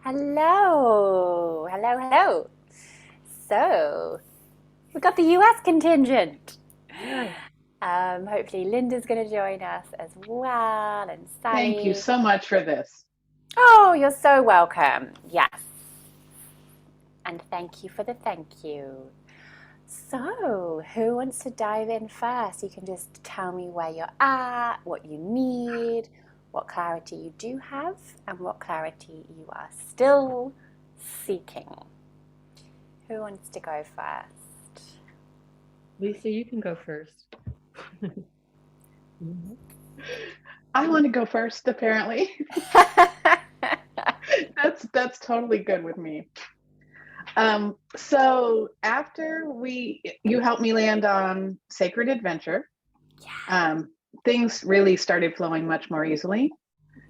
Hello, hello, hello. So, we've got the US contingent. Yeah. Hopefully, Linda's going to join us as well, and Thank you Sally. so much for this. Oh, you're so welcome. Yes, and thank you for the thank you. So, who wants to dive in first? You can just tell me where you're at, what you need, what clarity you do have, and what clarity you are still seeking. Who wants to go first? Lisa, you can go first. Mhm. I want to go first, apparently. That's totally good with me. So after you helped me land on Sacred Adventure, Yeah. um, things really started flowing much more easily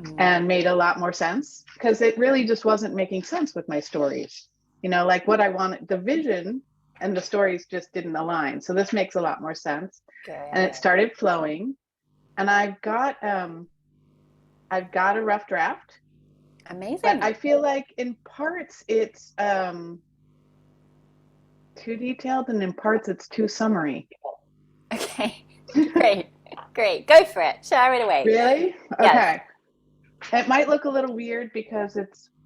Mm, and made a lot more sense because it really just wasn't making sense with my stories. Like what I wanted, the vision and the stories just didn't align. So this makes a lot more sense. And it good. started flowing. And I've got a rough draft, but Amazing. I feel like in parts it's too detailed and in parts it's too summary. Okay. Great. Great. Go for it. Share it away. Really? Yes. Okay. It might look a little weird because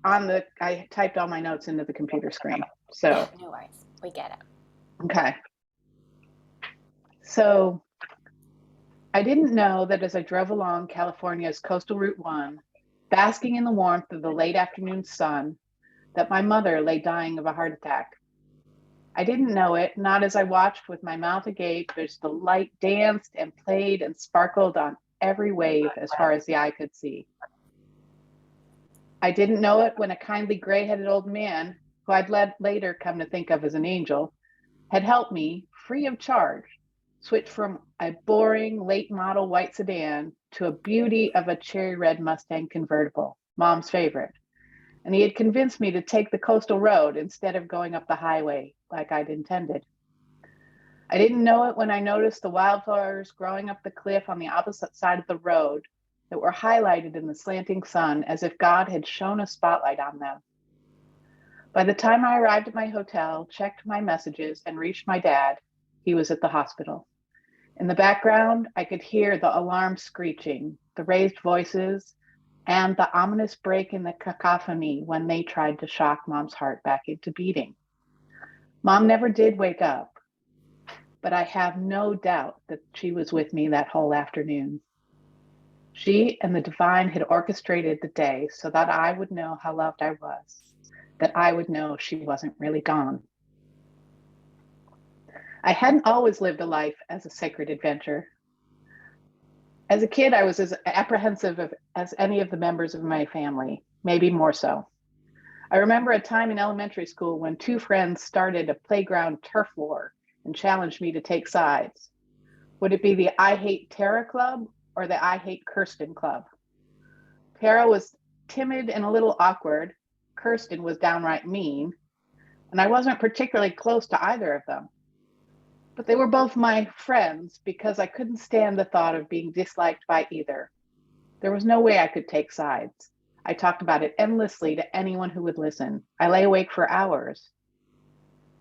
I typed all my notes into the computer screen. Yeah, So, no worries. We get it. okay. So I didn't know that as I drove along California's coastal Route 1, basking in the warmth of the late afternoon sun, that my mother lay dying of a heart attack. I didn't know it, not as I watched with my mouth agape as the light danced and played and sparkled on every wave as far as the eye could see. I didn't know it when a kindly gray headed old man, who I'd later come to think of as an angel, had helped me, free of charge, switch from a boring late model white sedan to a beauty of a cherry red Mustang convertible, mom's favorite. And he had convinced me to take the coastal road instead of going up the highway like I'd intended. I didn't know it when I noticed the wildflowers growing up the cliff on the opposite side of the road that were highlighted in the slanting sun as if God had shone a spotlight on them. By the time I arrived at my hotel, checked my messages, and reached my dad, he was at the hospital. In the background, I could hear the alarm screeching, the raised voices, and the ominous break in the cacophony when they tried to shock mom's heart back into beating. Mom never did wake up, but I have no doubt that she was with me that whole afternoon. She and the divine had orchestrated the day so that I would know how loved I was, that I would know she wasn't really gone. I hadn't always lived a life as a sacred adventure. As a kid, I was as apprehensive as any of the members of my family, maybe more so. I remember a time in elementary school when two friends started a playground turf war and challenged me to take sides. Would it be the I Hate Tara Club or the I Hate Kirsten Club? Tara was timid and a little awkward. Kirsten was downright mean, and I wasn't particularly close to either of them. But they were both my friends because I couldn't stand the thought of being disliked by either. There was no way I could take sides. I talked about it endlessly to anyone who would listen. I lay awake for hours.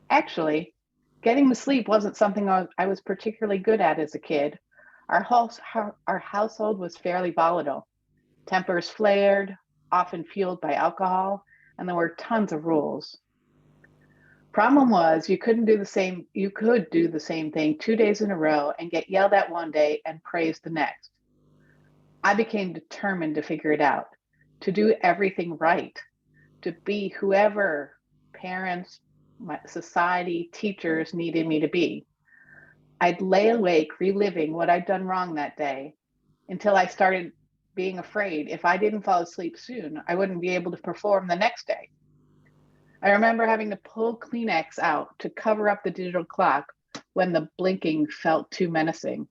Actually, getting to sleep wasn't something I was particularly good at as a kid. Our household was fairly volatile. Tempers flared, often fueled by alcohol, and there were tons of rules. Problem was, you could do the same thing 2 days in a row and get yelled at one day and praised the next. I became determined to figure it out, to do everything right, to be whoever parents, society, teachers needed me to be. I'd lay awake reliving what I'd done wrong that day until I started being afraid if I didn't fall asleep soon, I wouldn't be able to perform the next day. I remember having to pull Kleenex out to cover up the digital clock when the blinking felt too menacing.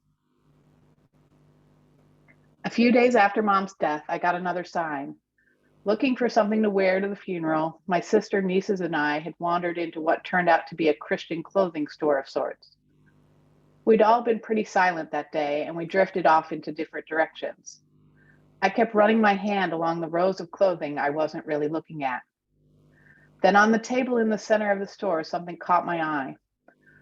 A few days after mom's death, I got another sign. Looking for something to wear to the funeral, my sister, nieces, and I had wandered into what turned out to be a Christian clothing store of sorts. We'd all been pretty silent that day, and we drifted off into different directions. I kept running my hand along the rows of clothing I wasn't really looking at. Then on the table in the center of the store, something caught my eye.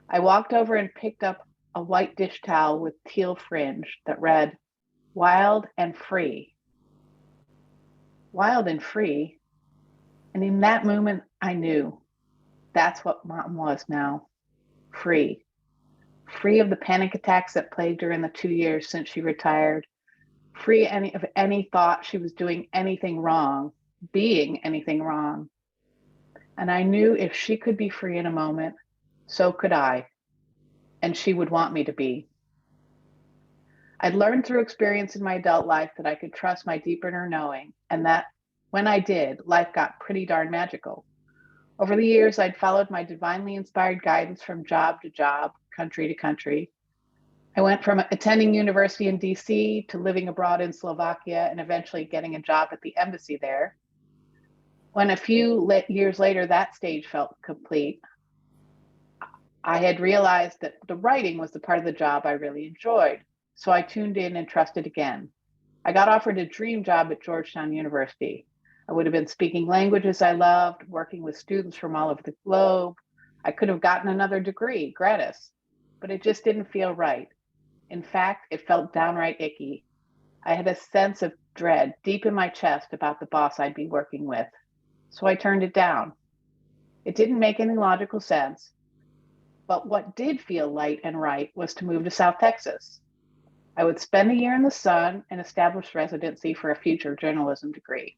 I walked over and picked up a white dish towel with teal fringe that read, "Wild and Free." Wild and free. And in that moment, I knew that's what mom was now. Free. Free of the panic attacks that plagued her in the 2 years since she retired. Free of any thought she was doing anything wrong, being anything wrong. And I knew if she could be free in a moment, so could I. And she would want me to be. I'd learned through experience in my adult life that I could trust my deeper inner knowing, and that when I did, life got pretty darn magical. Over the years, I'd followed my divinely inspired guidance from job to job, country to country. I went from attending university in DC to living abroad in Slovakia and eventually getting a job at the embassy there. When a few years later that stage felt complete, I had realized that the writing was the part of the job I really enjoyed. So I tuned in and trusted again. I got offered a dream job at Georgetown University. I would have been speaking languages I loved, working with students from all over the globe. I could have gotten another degree, gratis, but it just didn't feel right. In fact, it felt downright icky. I had a sense of dread deep in my chest about the boss I'd be working with. So I turned it down. It didn't make any logical sense, but what did feel light and right was to move to South Texas. I would spend a year in the sun and establish residency for a future journalism degree.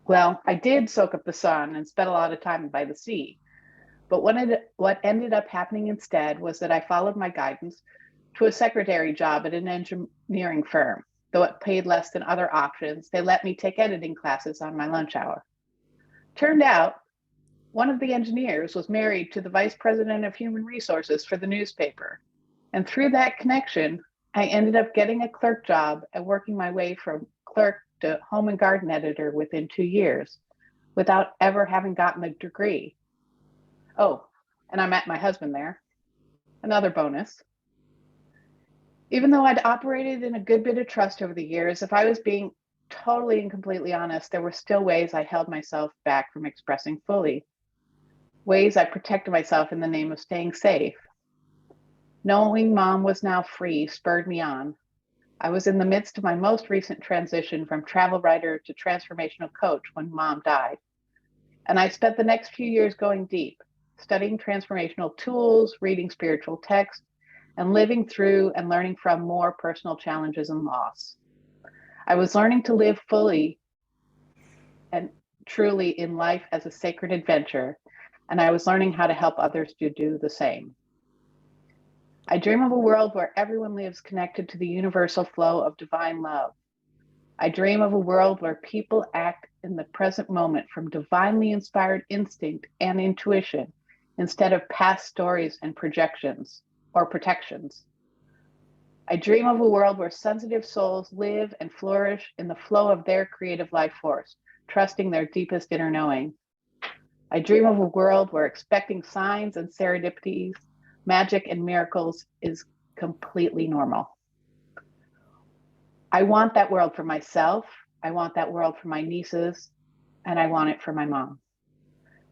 Well, I did soak up the sun and spent a lot of time by the sea. But what ended up happening instead was that I followed my guidance to a secretary job at an engineering firm. Though it paid less than other options, they let me take editing classes on my lunch hour. Turned out, one of the engineers was married to the vice president of human resources for the newspaper. And through that connection, I ended up getting a clerk job and working my way from clerk to home and garden editor within 2 years without ever having gotten a degree. Oh, and I met my husband there. Another bonus. Even though I'd operated in a good bit of trust over the years, if I was being totally and completely honest, there were still ways I held myself back from expressing fully. Ways I protected myself in the name of staying safe. Knowing mom was now free spurred me on. I was in the midst of my most recent transition from travel writer to transformational coach when mom died. And I spent the next few years going deep, studying transformational tools, reading spiritual texts, and living through and learning from more personal challenges and loss. I was learning to live fully and truly in life as a sacred adventure, and I was learning how to help others to do the same. I dream of a world where everyone lives connected to the universal flow of divine love. I dream of a world where people act in the present moment from divinely inspired instinct and intuition instead of past stories and projections or protections. I dream of a world where sensitive souls live and flourish in the flow of their creative life force, trusting their deepest inner knowing. I dream of a world where expecting signs and serendipities, magic and miracles is completely normal. I want that world for myself. I want that world for my nieces, and I want it for my mom.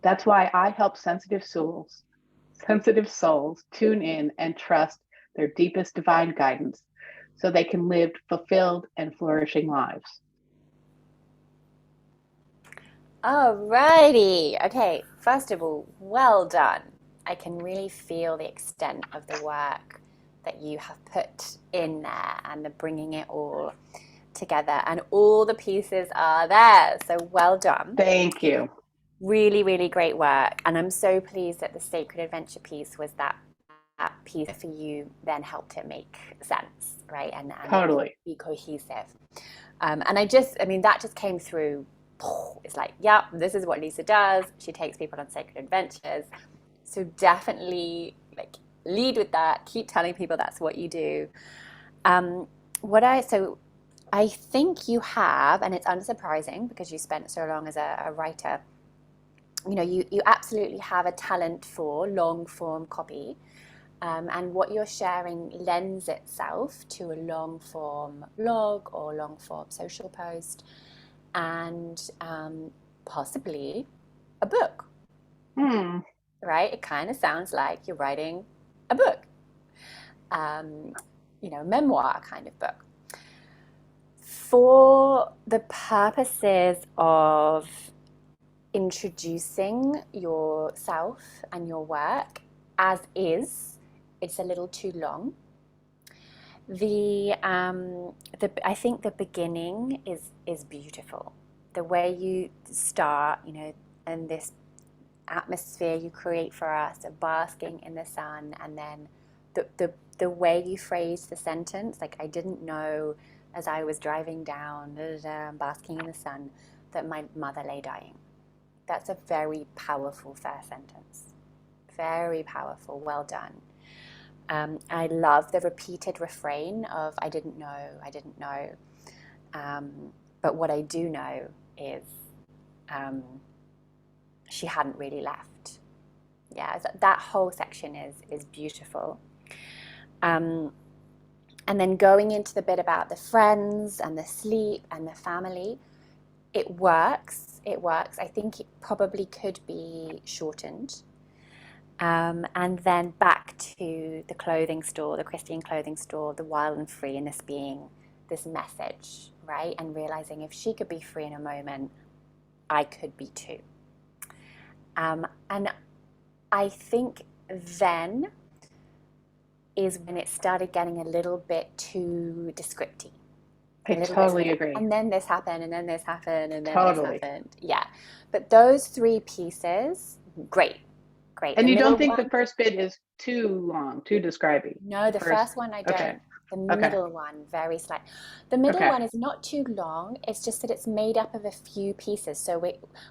That's why I help sensitive souls tune in and trust their deepest divine guidance so they can live fulfilled and flourishing lives. Alrighty. Okay, first of all, well done. I can really feel the extent of the work that you have put in there and the bringing it all together, and all the pieces are there. So well done. Thank you. Really, really great work. And I'm so pleased that the Sacred Adventure piece was that piece for you, then helped it make sense, right? And Totally. be cohesive. And that just came through. It's like, yeah, this is what Lisa does. She takes people on sacred adventures. So definitely lead with that. Keep telling people that's what you do. I think you have, and it's unsurprising because you spent so long as a writer, you absolutely have a talent for long form copy. And what you're sharing lends itself to a long form blog or long form social post, and possibly a book, Hmm. right? It kind of sounds like you're writing a book, um, memoir kind of book. For the purposes of introducing yourself and your work as is, it's a little too long. I think the beginning is beautiful. The way you start, and this atmosphere you create for us of basking in the sun, and then the way you phrase the sentence, like I didn't know as I was driving down, basking in the sun, that my mother lay dying. That's a very powerful first sentence. Very powerful. Well done. I love the repeated refrain of I didn't know, I didn't know. But what I do know is um, she hadn't really left. Yeah, that whole section is beautiful. Um, and then going into the bit about the friends and the sleep and the family, it works. It works. I think it probably could be shortened. And then back to the clothing store, the Christian clothing store, the wild and free, and this being this message, right? And realizing if she could be free in a moment, I could be too. And I think then is when it started getting a little bit too descriptive. I A little bit sort totally of, agree. and then this happened, and then this happened, and then this Totally. happened. Yeah. But those three pieces, great, great. And The you middle don't think the one, first bit is too long, too describing? no, The the first, first one I okay, don't. The okay, middle one, very slight. The middle okay. one is not too long. It's just that it's made up of a few pieces. So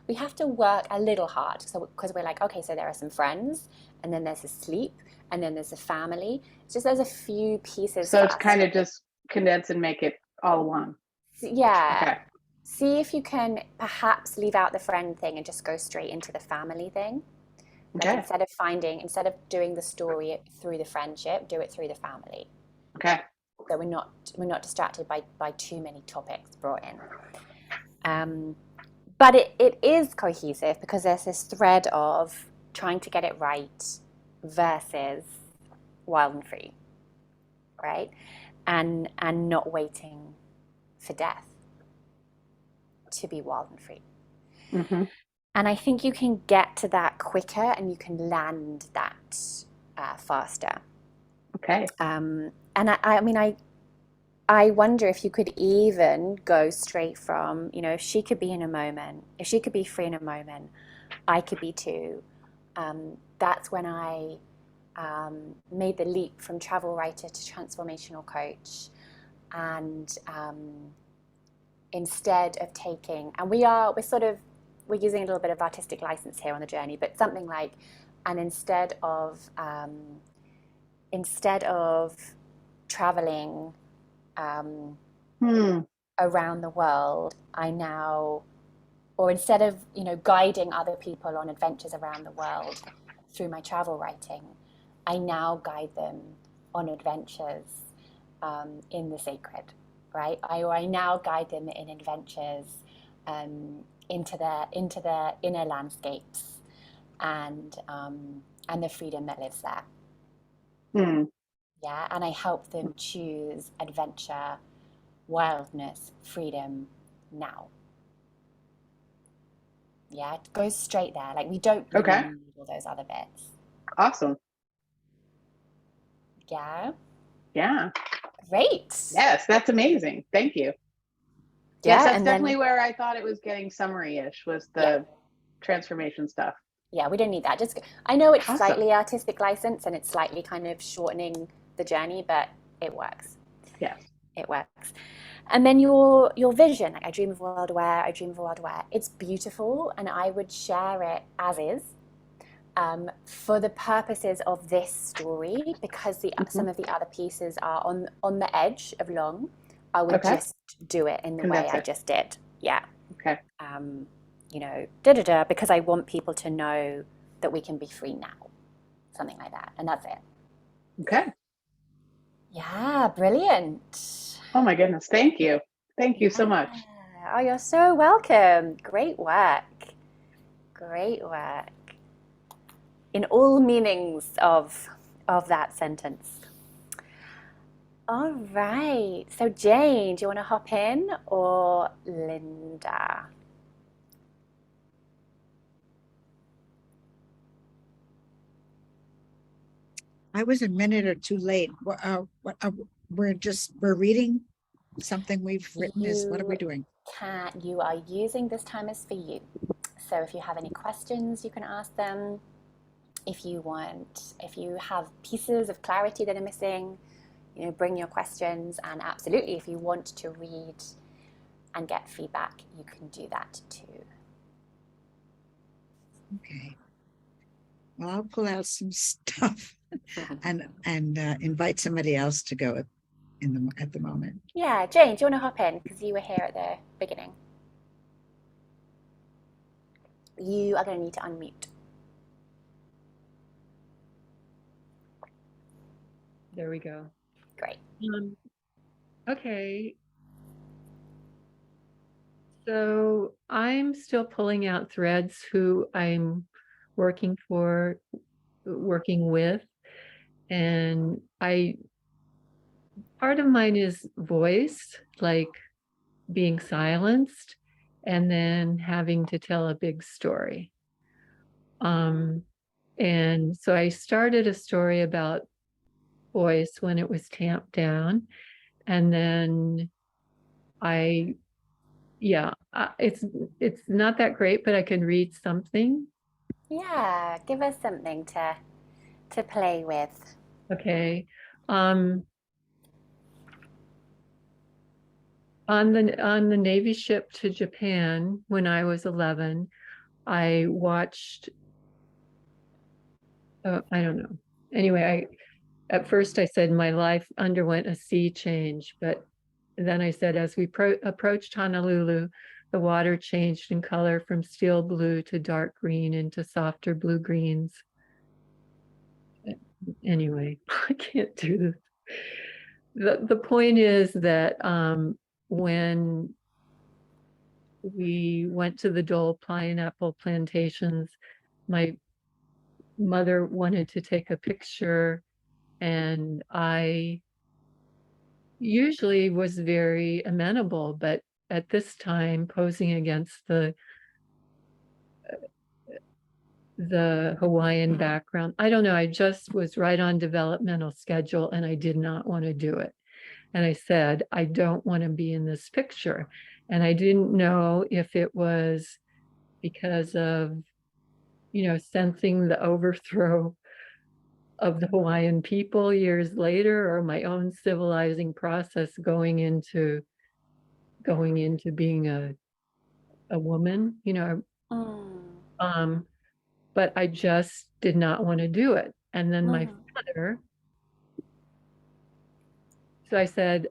we have to work a little hard. So because we're like, okay, so there are some friends, and then there's a sleep, and then there's a family. It's just there's a few pieces So for it's us. kind of just condense and make it all one. Yeah. Okay, See if you can perhaps leave out the friend thing and just go straight into the family thing. Like okay, instead of doing the story through the friendship, do it through the family. okay. So we're not distracted by too many topics brought in. Um, but it is cohesive because there's this thread of trying to get it right versus wild and free, right? And not waiting for death to be wild and free. Mm-hmm. And I think you can get to that quicker and you can land that faster. Okay. And I mean, I wonder if you could even go straight from, if she could be in a moment, if she could be free in a moment, I could be too. That's when I made the leap from travel writer to transformational coach. And instead of taking, and we're using a little bit of artistic license here on the journey, but something like, and instead of traveling Hmm. around the world, or instead of, guiding other people on adventures around the world through my travel writing, I now guide them on adventures in the sacred, right? I now guide them in adventures into the inner landscapes and the freedom that lives there. Hmm. Yeah, and I help them choose adventure, wildness, freedom now. Yeah, it goes straight there. Like we don't really Okay. need all those other bits. Awesome. Yeah, Yeah. great. Yes, that's amazing. Thank you. Yes, Yeah, that's and then definitely where I thought it was getting summary-ish, was yeah, the transformation stuff. yeah, we don't need that. Just I know it's Awesome. slightly artistic license and it's slightly kind of shortening the journey, but it works. Yes. It works. And then your vision, like I dream of a world where I dream of a world where it's beautiful, and I would share it as is. For the purposes of this story, because Hmm. some of the other pieces are on the edge of long, I would Okay. just do it in the way Condense I it. just did. Yeah. Okay. Da da da, because I want people to know that we can be free now, something like that, and that's it. Okay. Yeah, brilliant. Oh my goodness. Thank you. Thank you so Yeah. much. Oh, you're so welcome. Great work. Great work. In all meanings of that sentence. All right. So Jane, do you want to hop in or Linda? I was a minute or two late. We're reading something we've written. Is what are we You doing? you are using this time as for you. So if you have any questions, you can ask them. If you have pieces of clarity that are missing, bring your questions. And absolutely, if you want to read and get feedback, you can do that too. Okay. Well, I'll pull out some stuff and invite somebody else to go at the moment. Yeah, Jane, do you want to hop in because you were here at the beginning? You are going to need to unmute. There we go. Great. Okay. So I'm still pulling out threads who I'm working with. And part of mine is voice, like being silenced and then having to tell a big story. And so I started a story about voice when it was tamped down. And then it's not that great, but I can read something. Yeah, give us something to play with. Okay. On the Navy ship to Japan when I was 11, I watched. I don't know. Anyway, at first I said my life underwent a sea change, but then I said as we approached Honolulu, the water changed in color from steel blue to dark green into softer blue greens. Anyway, I can't do this. The point is that when we went to the Dole pineapple plantations, my mother wanted to take a picture, and I usually was very amenable, but at this time, posing against the Hawaiian background, I don't know, I just was right on developmental schedule and I did not want to do it. And I said, I don't want to be in this picture. And I didn't know if it was because of, sensing the overthrow of the Hawaiian people years later, or my own civilizing process going into being a woman, Mm. but I just did not want to do it. And then my father, so I said,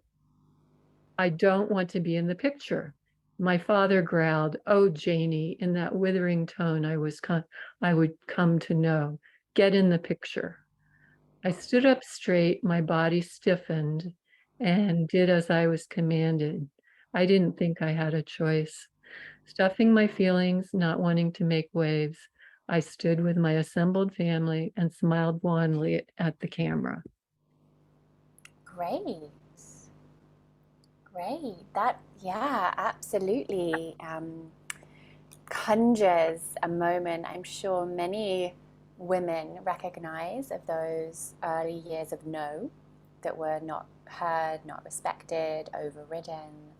I don't want to be in the picture. My father growled, "Oh, Janie," in that withering tone I would come to know. "Get in the picture." I stood up straight, my body stiffened, and did as I was commanded. I didn't think I had a choice. Stuffing my feelings, not wanting to make waves, I stood with my assembled family and smiled wanly at the camera. Great. Great. That, yeah, absolutely conjures a moment I'm sure many women recognize of those early years of no that were not heard, not respected, overridden.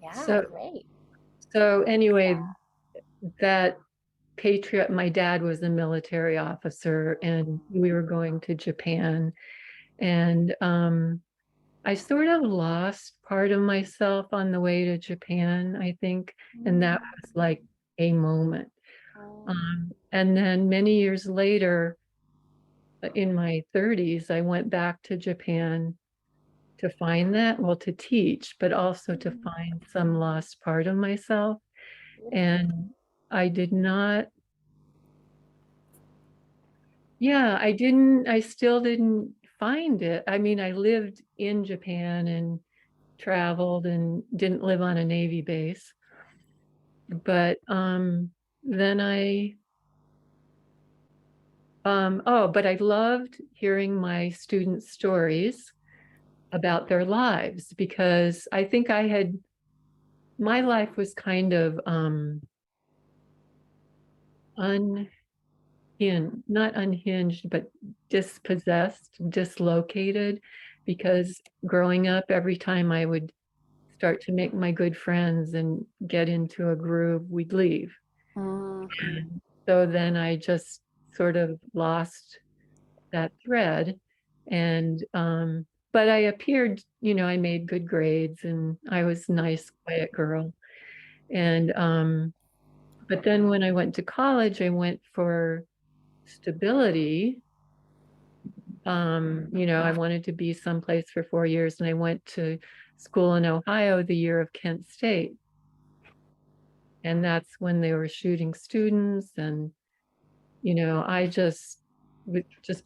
Yeah, So, great. so anyway, that patriot, my dad was a military officer and we were going to Japan. And I sort of lost part of myself on the way to Japan, I think. And that was like a moment. And then many years later, in my 30s, I went back to Japan to find that, well, to teach, but also to find some lost part of myself. And I did not, I still didn't find it. I mean, I lived in Japan and traveled and didn't live on a Navy base. But then but I loved hearing my students' stories about their lives, because I think my life was kind of not unhinged, but dispossessed, dislocated, because growing up, every time I would start to make my good friends and get into a groove, we'd leave. Mhm. So then I just sort of lost that thread. And but I appeared, I made good grades and I was a nice, quiet girl. And but then when I went to college, I went for stability. I wanted to be someplace for 4 years, and I went to school in Ohio the year of Kent State. And that's when they were shooting students. And, I just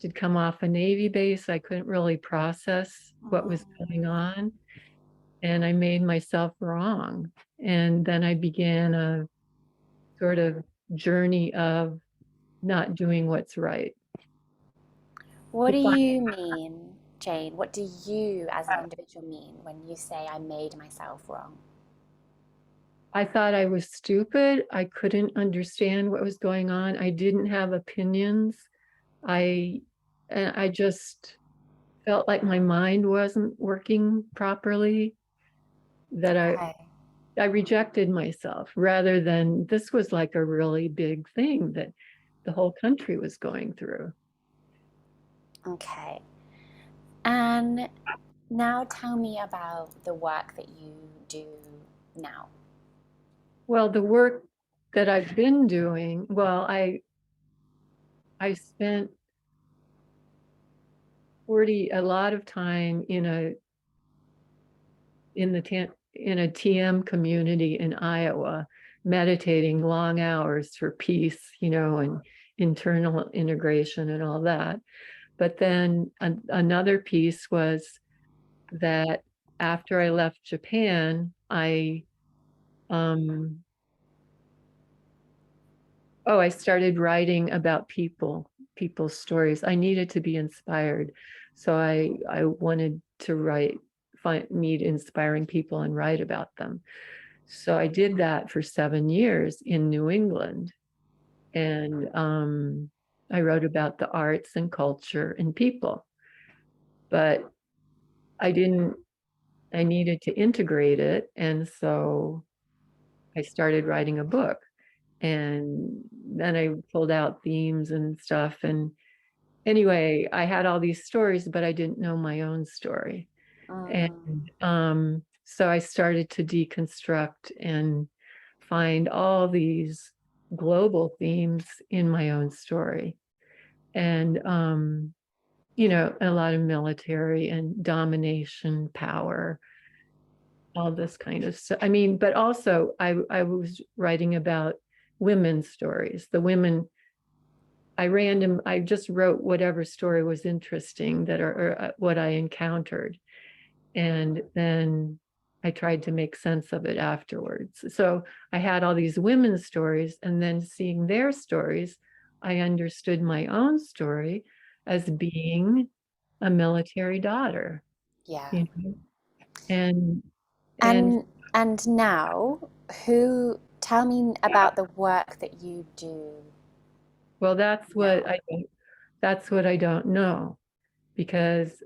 had come off a Navy base. I couldn't really process what was going on. And I made myself wrong. And then I began a sort of journey of not doing what's right. What To do find- you mean, Jane? What do you as an individual mean when you say I made myself wrong? I thought I was stupid. I couldn't understand what was going on. I didn't have opinions. I just felt like my mind wasn't working properly, that Okay. I rejected myself, rather than this was like a really big thing that the whole country was going through. Okay. And now tell me about the work that you do now. Well, the work that I've been doing, well, I spent a lot of time in a TM community in Iowa, meditating long hours for peace, and internal integration and all that. But then another piece was that after I left Japan, I started writing about people's stories. I needed to be inspired. So I wanted to meet inspiring people and write about them. So I did that for 7 years in New England. And I wrote about the arts and culture and people. But I needed to integrate it. And so I started writing a book. And then I pulled out themes and stuff. And anyway, I had all these stories, but I didn't know my own story. And so I started to deconstruct and find all these global themes in my own story. And, a lot of military and domination, power, all this kind of stuff. I mean, but also I was writing about women's stories. The women, I just wrote whatever story was interesting or what I encountered. And then I tried to make sense of it afterwards. So I had all these women's stories, and then seeing their stories, I understood my own story as being a military daughter, Yeah. you know, and And and now, who tell me about the work that you do well, now. that's what I don't know, because,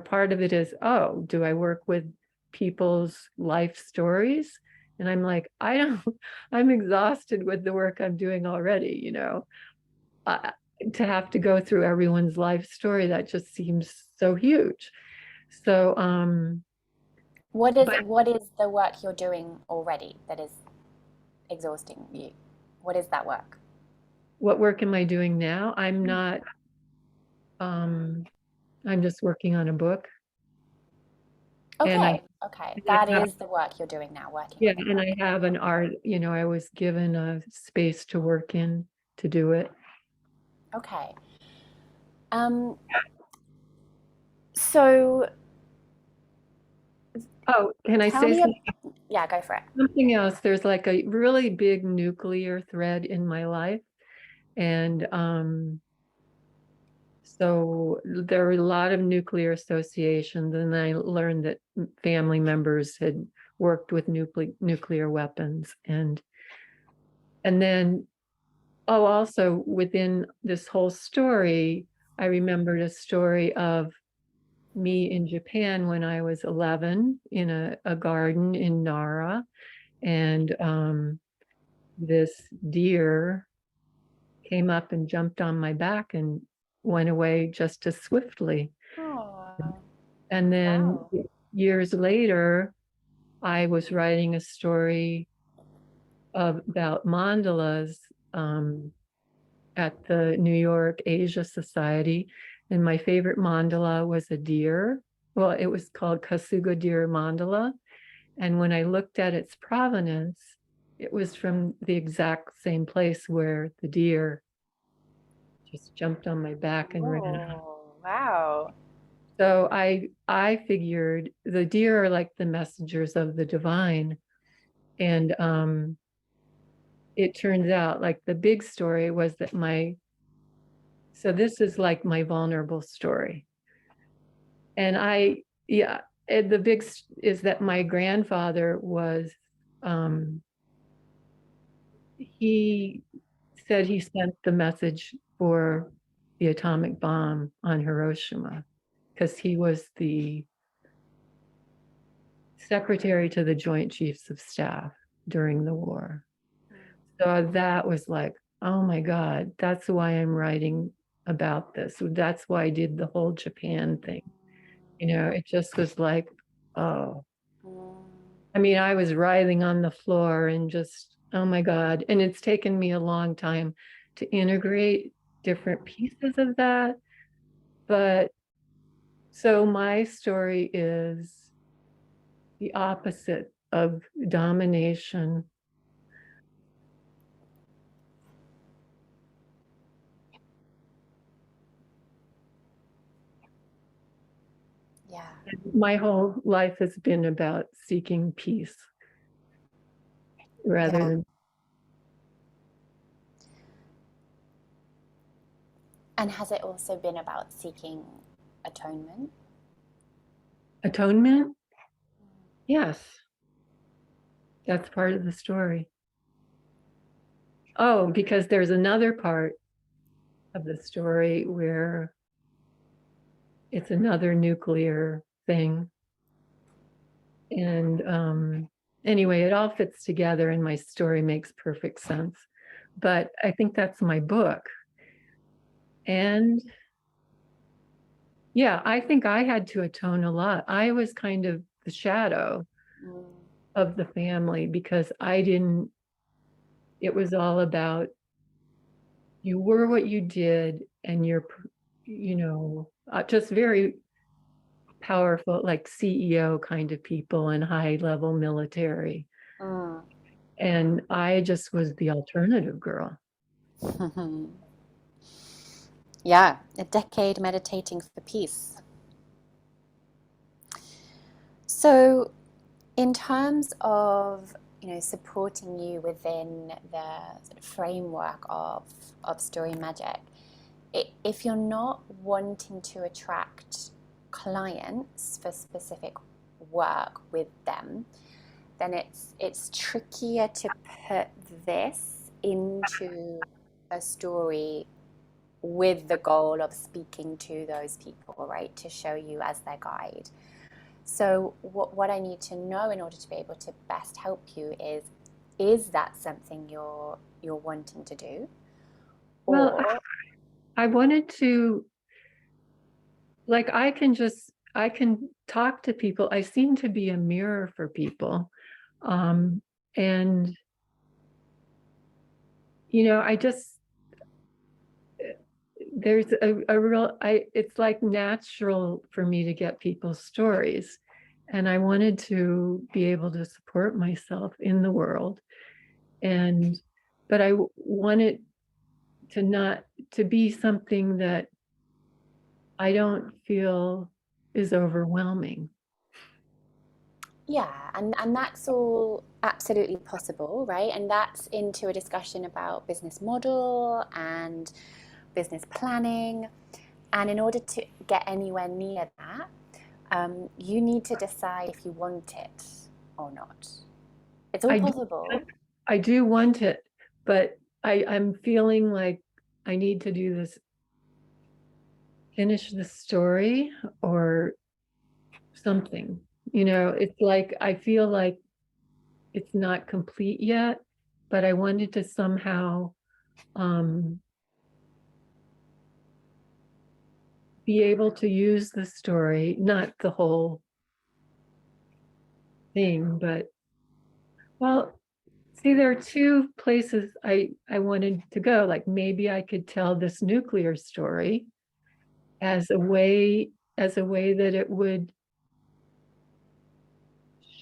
part of it is, oh, do I work with people's life stories? And I'm like, I don't, I'm exhausted with the work I'm doing already, uh, to have to go through everyone's life story, that just seems so huge. So, but What is the work you're doing already that is exhausting you? What is that work? what work am I doing now? Um, I'm just working on a book. And Okay, okay. That is the work you're doing now, working yeah, on the and I book. have an art, I was given a space to work in to do it. Okay. Um, so Oh, can I Tell say me, something? yeah, go for it. Something else? There's like a really big nuclear thread in my life. And so there were a lot of nuclear associations, and I learned that family members had worked with nuclear weapons. And then, oh, also within this whole story, I remembered a story of me in Japan when I was 11 in a garden in Nara. And this deer came up and jumped on my back and went away just as swiftly. Oh, And then wow. years later, I was writing a story about mandalas at the New York Asia Society. And my favorite mandala was a deer. Well, it was called Kasuga Deer Mandala. And when I looked at its provenance, it was from the exact same place where the deer just jumped on my back and ran off. Oh, wow. So I figured the deer are like the messengers of the divine. And it turns out like the big story was that so this is like my vulnerable story. And yeah, the big is that my grandfather was, he said he sent the message for the atomic bomb on Hiroshima because he was the secretary to the Joint Chiefs of Staff during the war. So that was like, oh my God, that's why I'm writing about this. That's why I did the whole Japan thing. It just was like, oh, Mm. I mean, I was writhing on the floor and just, oh my God. And it's taken me a long time to integrate different pieces of that. But so my story is the opposite of domination. Yeah. My whole life has been about seeking peace rather Yeah. than. And has it also been about seeking atonement? Atonement? Yes, that's part of the story. Oh, because there's another part of the story where it's another nuclear thing. And anyway, it all fits together and my story makes perfect sense. But I think that's my book. And yeah, I think I had to atone a lot. I was kind of the shadow Mm. of the family because it was all about you were what you did and you're, just very powerful, like CEO kind of people and high level military. Mm. And I just was the alternative girl. Yeah, a decade meditating for peace. So, in terms of supporting you within the sort of framework of StoryMagic, if you're not wanting to attract clients for specific work with them, then it's trickier to put this into a story with the goal of speaking to those people, right? To show you as their guide. So what I need to know in order to be able to best help you is that something you're wanting to do? Well, Or I wanted to, like, I can talk to people. I seem to be a mirror for people. And, I just, there's a real, it's like natural for me to get people's stories. And I wanted to be able to support myself in the world. But I wanted to be something that I don't feel is overwhelming. Yeah, and that's all absolutely possible, right? And that's into a discussion about business model and business planning. And in order to get anywhere near that, you need to decide if you want it or not. It's all I do, possible. I do want it, but I'm feeling like I need to do this, finish the story or something. It's like I feel like it's not complete yet, but I wanted to somehow be able to use the story, not the whole thing, but well, see, there are two places I wanted to go. Like maybe I could tell this nuclear story as a way that it would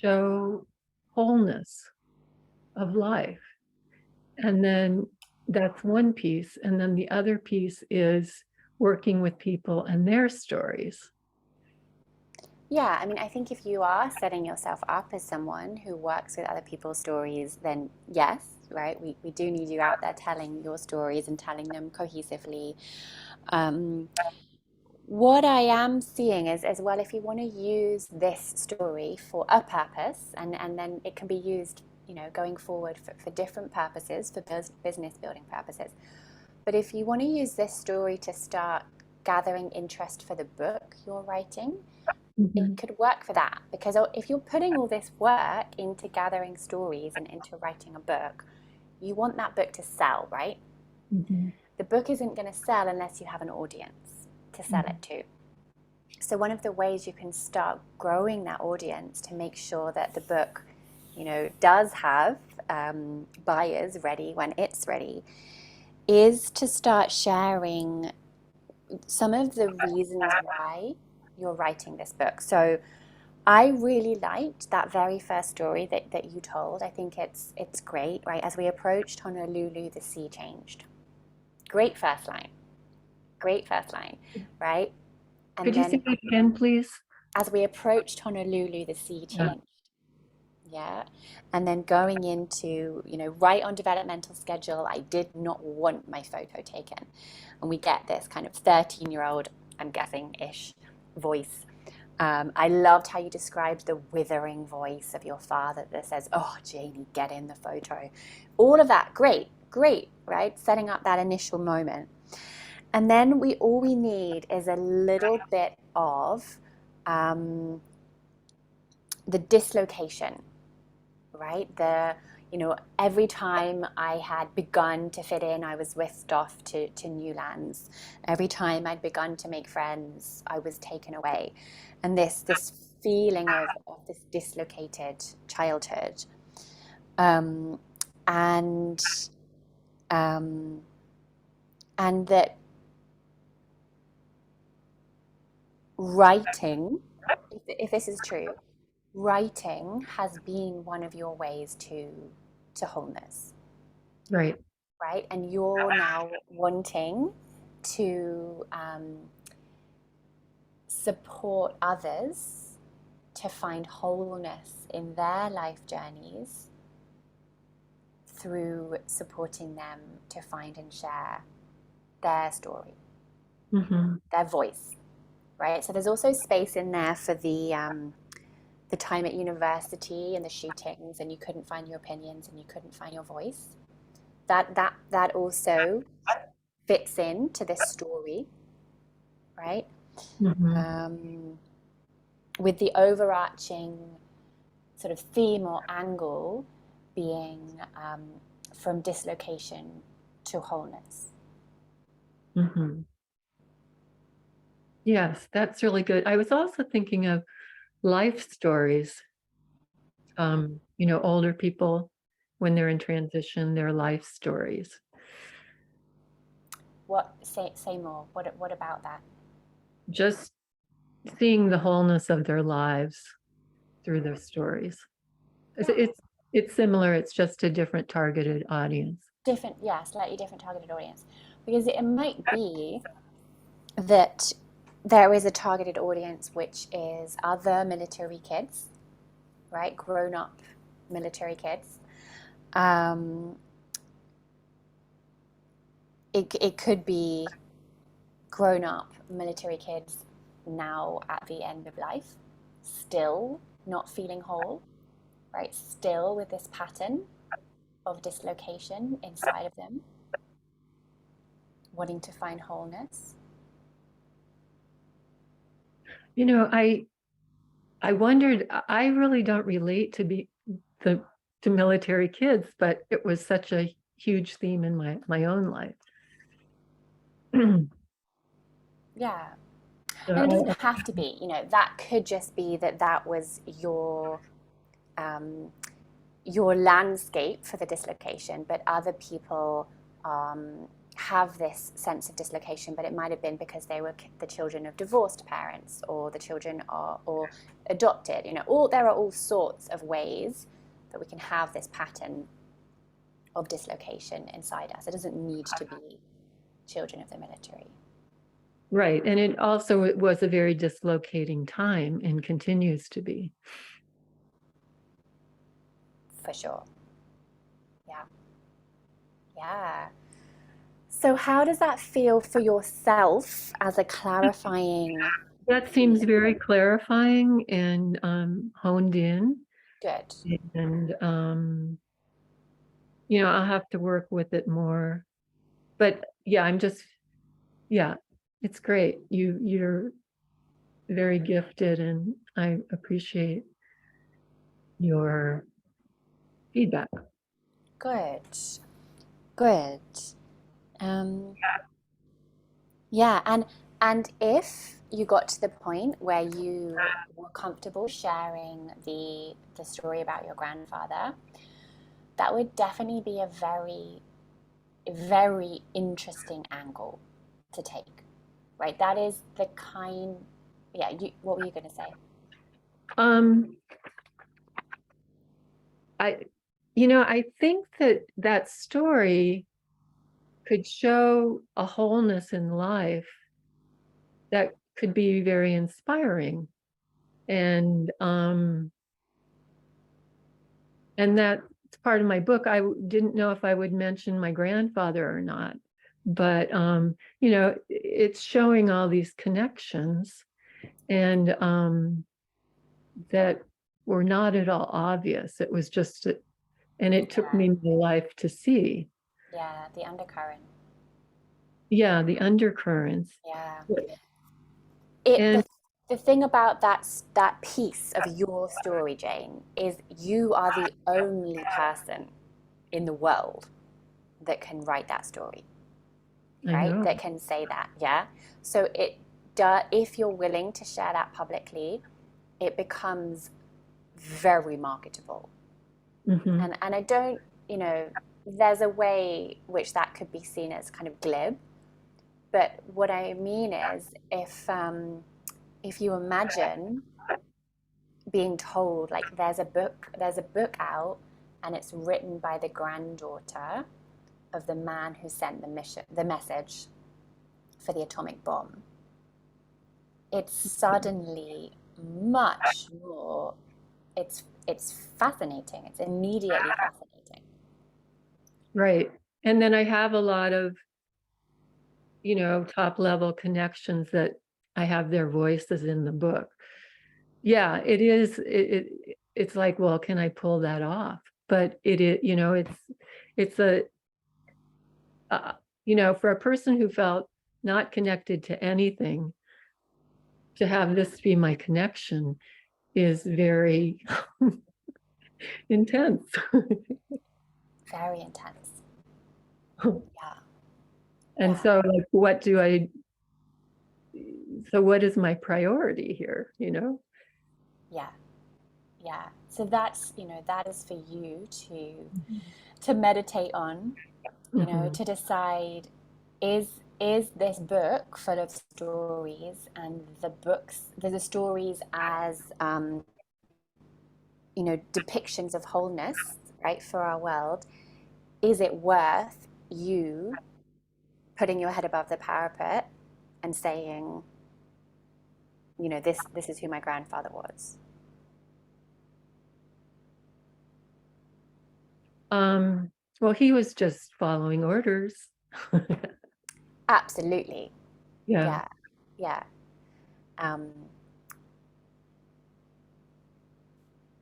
show wholeness of life. And then that's one piece. And then the other piece is working with people and their stories. Yeah, I mean, I think if you are setting yourself up as someone who works with other people's stories, then yes, right? We do need you out there telling your stories and telling them cohesively. Um, what I am seeing is, as well, if you want to use this story for a purpose, and then it can be used, going forward for different purposes, for business building purposes. But if you want to use this story to start gathering interest for the book you're writing, it could work for that, because if you're putting all this work into gathering stories and into writing a book, you want that book to sell, right? Mm-hmm. The book isn't going to sell unless you have an audience to sell it to. So one of the ways you can start growing that audience to make sure that the book, does have buyers ready when it's ready, is to start sharing some of the reasons why you're writing this book. So I really liked that very first story that you told. I think it's great, right? As we approached Honolulu, the sea changed. Great first line. Great first line, right? And Could you say then that again, please? as we approached Honolulu, the sea changed. Yeah. And then going into, right on developmental schedule, I did not want my photo taken. And we get this kind of 13-year-old, I'm guessing, ish voice. I loved how you described the withering voice of your father that says, "Oh, Janie, get in the photo." All of that, great, right? Setting up that initial moment. And then all we need is a little bit of the dislocation, right? Every time I had begun to fit in, I was whisked off to new lands. Every time I'd begun to make friends, I was taken away. And this feeling of this dislocated childhood. And that writing, if this is true, writing has been one of your ways to wholeness. Right. Right? And you're now wanting to support others to find wholeness in their life journeys through supporting them to find and share their story, their voice, right? So there's also space in there for the time at university and the shootings, and you couldn't find your opinions and you couldn't find your voice. That also fits into this story, right? With the overarching sort of theme or angle being from dislocation to wholeness. Yes, that's really good. I was also thinking of life stories. Older people when they're in transition, their life stories. Say more. What about that? Just seeing the wholeness of their lives through their stories. It's similar, it's just a different targeted audience. Slightly different targeted audience. Because it might be that there is a targeted audience which is other military kids, right? Grown-up military kids. It could be grown-up military kids now at the end of life, still not feeling whole, right? Still with this pattern of dislocation inside of them, wanting to find wholeness. You know, I wondered, I really don't relate to military kids, but it was such a huge theme in my own life. Yeah. So And it doesn't have to be, that could just be that was your landscape for the dislocation, but other people have this sense of dislocation, but it might have been because they were the children of divorced parents, or the children are or adopted. There are all sorts of ways that we can have this pattern of dislocation inside us. It doesn't need to be children of the military. Right. And it was a very dislocating time and continues to be. For sure. Yeah. Yeah. So how does that feel for yourself as a clarifying? That seems very clarifying and honed in. Good. And, I'll have to work with it more. But yeah, it's great. You're very gifted, and I appreciate your feedback. Good. Good. Yeah, and if you got to the point where you were comfortable sharing the story about your grandfather, that would definitely be a very, very interesting angle to take, right? That is the kind, yeah, what were you going to say? I think that story could show a wholeness in life that could be very inspiring. And that's part of my book. I didn't know if I would mention my grandfather or not, but it's showing all these connections, and that were not at all obvious. It was just, and it took me my life to see. Yeah, the undercurrent. Yeah, the undercurrents. Yeah. The thing about that piece of your story, Jane, is you are the only person in the world that can write that story, right? That can say that, yeah? So if you're willing to share that publicly, it becomes very marketable. Mm-hmm. And I don't, there's a way which that could be seen as kind of glib. But what I mean is if you imagine being told, like, there's a book out and it's written by the granddaughter of the man who sent the message for the atomic bomb, it's suddenly much more, it's fascinating. It's immediately fascinating. Right. And then I have a lot of, top level connections that I have their voices in the book. Yeah, it is. It's like, well, can I pull that off? But it's a, for a person who felt not connected to anything, to have this be my connection is very intense. Very intense. Yeah. And Yeah. so, like, what is my priority here, Yeah. Yeah. So that is for you to meditate on, to decide, is this book full of stories, and the stories as depictions of wholeness, right, for our world. Is it worth you putting your head above the parapet and saying, this is who my grandfather was? Well, he was just following orders. Absolutely. Yeah. Yeah. Yeah. Um,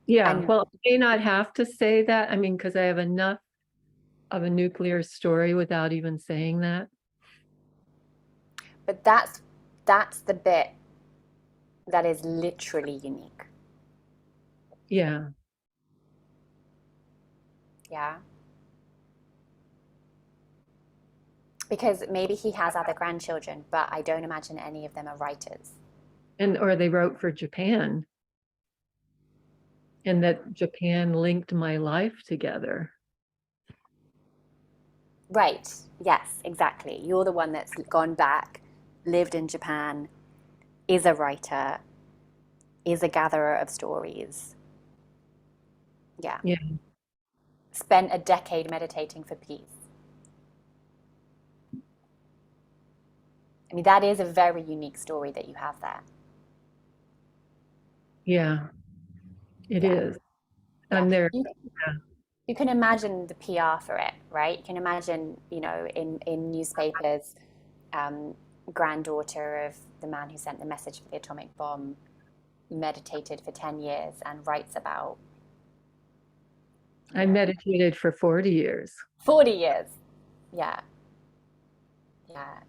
Yeah. and Well, I may not have to say that. I mean, because I have enough of a nuclear story without even saying that. but that's the bit that is literally unique. Yeah. Yeah. Because maybe he has other grandchildren, but I don't imagine any of them are writers. Or they wrote for Japan. And that Japan linked my life together. Right. Yes, exactly. You're the one that's gone back, lived in Japan, is a writer, is a gatherer of stories. Yeah. Yeah. Spent a decade meditating for peace. I mean, that is a very unique story that you have there. Yeah. It Yeah. is. Yeah. I'm there. You can imagine the PR for it, right? You can imagine, in newspapers, granddaughter of the man who sent the message for the atomic bomb meditated for 10 years and writes about I meditated for 40 years. 40 years. Yeah. Yeah.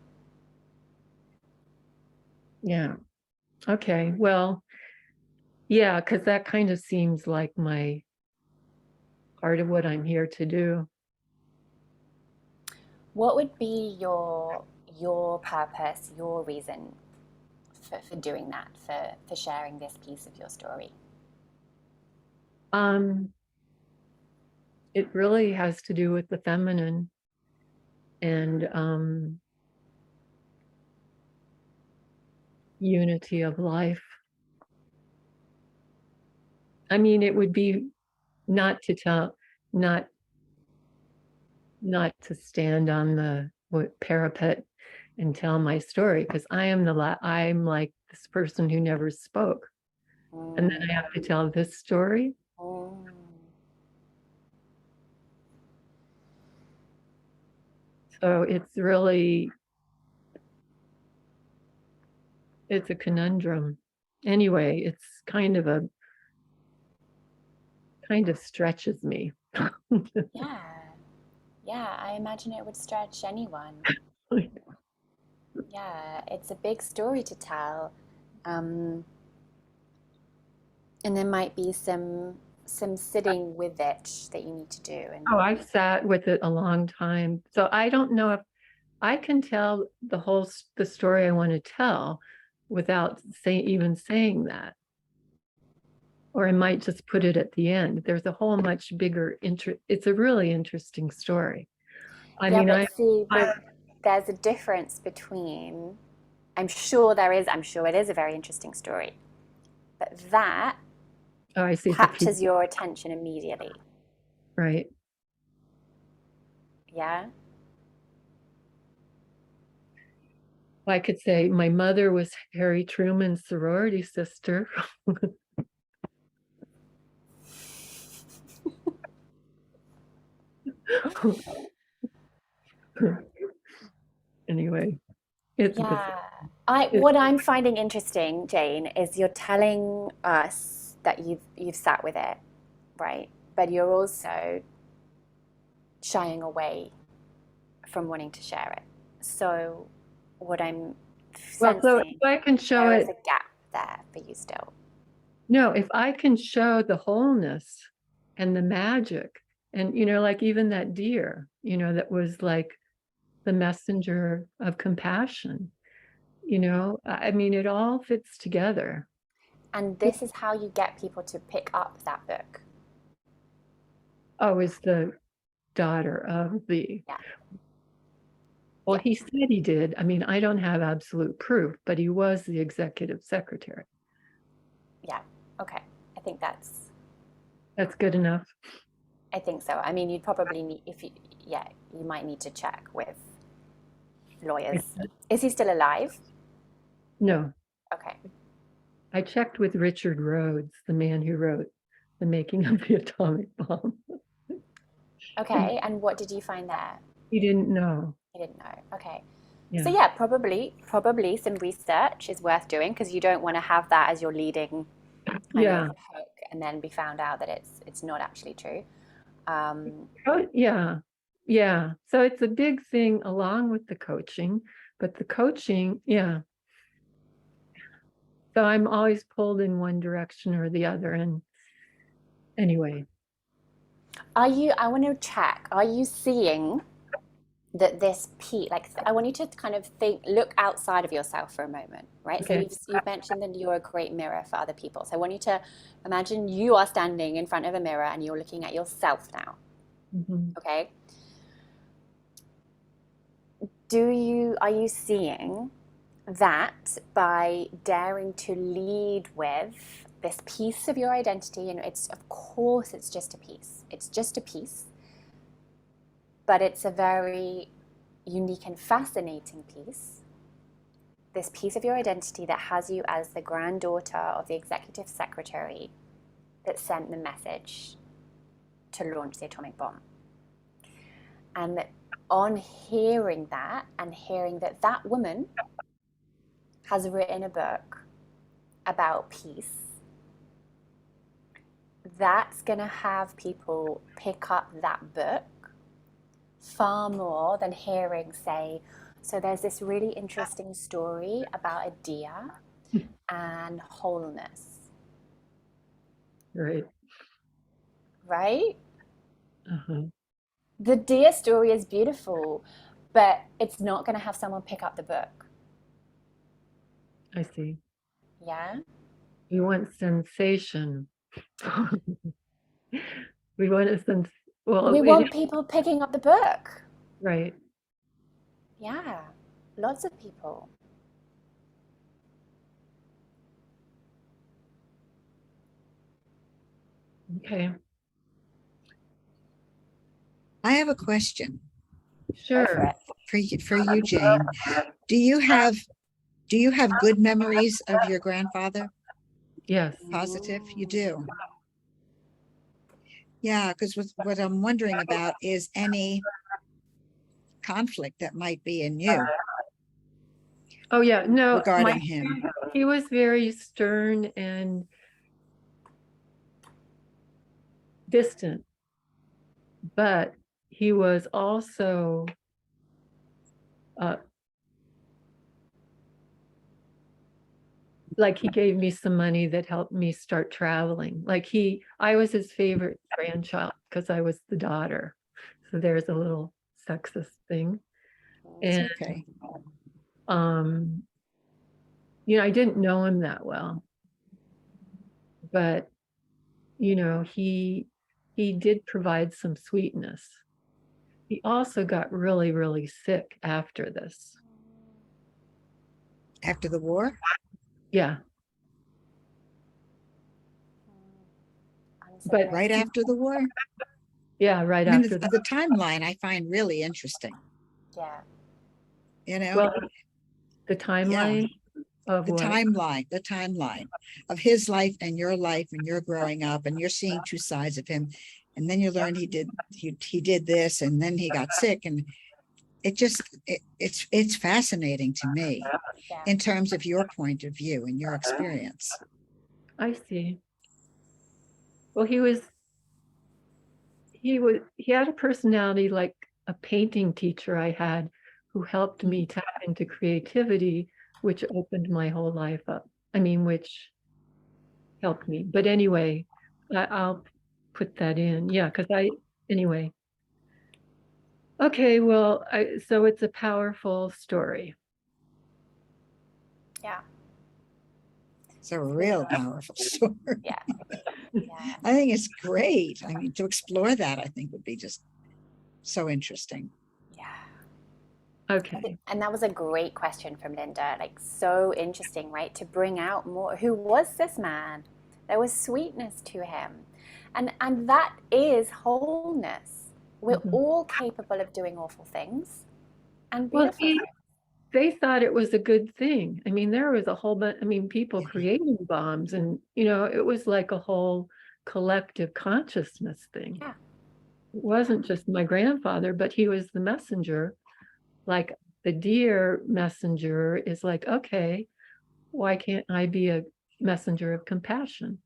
Yeah. Okay. Well, yeah, because that kind of seems like my part of what I'm here to do. What would be your purpose, your reason for doing that, for sharing this piece of your story? Um, it really has to do with the feminine and unity of life. I mean, it would be not to tell, not to stand on the parapet and tell my story, because I'm like this person who never spoke, and then I have to tell this story. Mm. So it's a conundrum. Anyway, it's kind of stretches me. Yeah. Yeah, I imagine it would stretch anyone. Yeah, it's a big story to tell. Um, and there might be some sitting with it that you need to do. And Oh, I've sat with it a long time. So I don't know if I can tell the story I want to tell without even saying that. Or I might just put it at the end. There's a whole much bigger it's a really interesting story. I yeah, mean, but see, there's a difference between, I'm sure it is a very interesting story, but that oh, I see. captures your attention immediately. Right. Yeah. I could say my mother was Harry Truman's sorority sister. Anyway, it's Yeah. What I'm finding interesting, Jane, is you're telling us that you've sat with it, right? But you're also shying away from wanting to share it. So what I'm well, so sensing, if I can show there it, is a gap there for you still. no, if I can show the wholeness and the magic, and like even that deer, that was like the messenger of compassion, I mean, it all fits together. And this is how you get people to pick up that book. Oh, is the daughter of the Yeah. Well, Yeah. he said he did. I mean, I don't have absolute proof, but he was the executive secretary. Yeah. Okay. I think that's Good enough. I think so. I mean, you'd probably need, you might need to check with lawyers. Is he still alive? No, Okay. I checked with Richard Rhodes, the man who wrote The Making of the Atomic Bomb. Okay, and what did you find there? He didn't know. You didn't know. Okay. Yeah. So yeah, probably some research is worth doing, because you don't want to have that as your leading kind Yeah. of hook and then be found out that it's not actually true. Oh, yeah. Yeah. So it's a big thing along with the coaching, but the coaching, yeah. So I'm always pulled in one direction or the other. And anyway, I want to check, are you seeing that this piece, like, I want you to kind of look outside of yourself for a moment, right? So okay. you've mentioned that you're a great mirror for other people. So I want you to imagine you are standing in front of a mirror and you're looking at yourself now, Mhm. okay? Are you seeing that by daring to lead with this piece of your identity, and of course it's just a piece. It's just a piece, but it's a very unique and fascinating piece. This piece of your identity that has you as the granddaughter of the executive secretary that sent the message to launch the atomic bomb. And on hearing that, and hearing that that woman has written a book about peace, that's going to have people pick up that book far more than hearing, say, so there's this really interesting story about a deer and wholeness, Right. right? Uh-huh. The deer story is beautiful, but it's not going to have someone pick up the book. I see. Yeah. We want sensation. We want a sense. Well, We want people picking up the book. right. Yeah. Lots of people. Okay. I have a question Go for Sure. it. for you, Jane. Do you have good memories of your grandfather? Yes. Positive, you do. Yeah, because what I'm wondering about is any conflict that might be in you Oh yeah. No, regarding him. he was very stern and distant, but he was also like he gave me some money that helped me start traveling. Like I was his favorite grandchild because I was the daughter. So there's a little sexist thing. It's And okay. I didn't know him that well, but he did provide some sweetness. He also got really, really sick after this. After the war? Yeah. But Right after the war? yeah, right I mean, after the timeline I find really interesting. Yeah. You know? Well, the timeline of The what? the timeline of his life and your life, and you're growing up and you're seeing two sides of him. And then you learn he did this, and then he got sick, and it's fascinating to me Yeah. in terms of your point of view and your experience. I see. Well, he had a personality like a painting teacher I had who helped me tap into creativity, which opened my whole life up. I mean, which helped me. But anyway, I'll put that in. Yeah, because anyway. Okay, well, so it's a powerful story. Yeah. It's a real powerful story. Yeah. Yeah. I think it's great. I mean, to explore that, I think would be just so interesting. Yeah. Okay. And that was a great question from Linda. Like, so interesting, right? To bring out more. Who was this man? There was sweetness to him. And that is wholeness. We're all capable of doing awful things and Well, beautiful things. they thought it was a good thing. I mean, there was a whole bunch, people creating bombs, and it was like a whole collective consciousness thing. Yeah. wasn't just my grandfather, but he was the messenger. Like the deer messenger is like, okay, why can't I be a messenger of compassion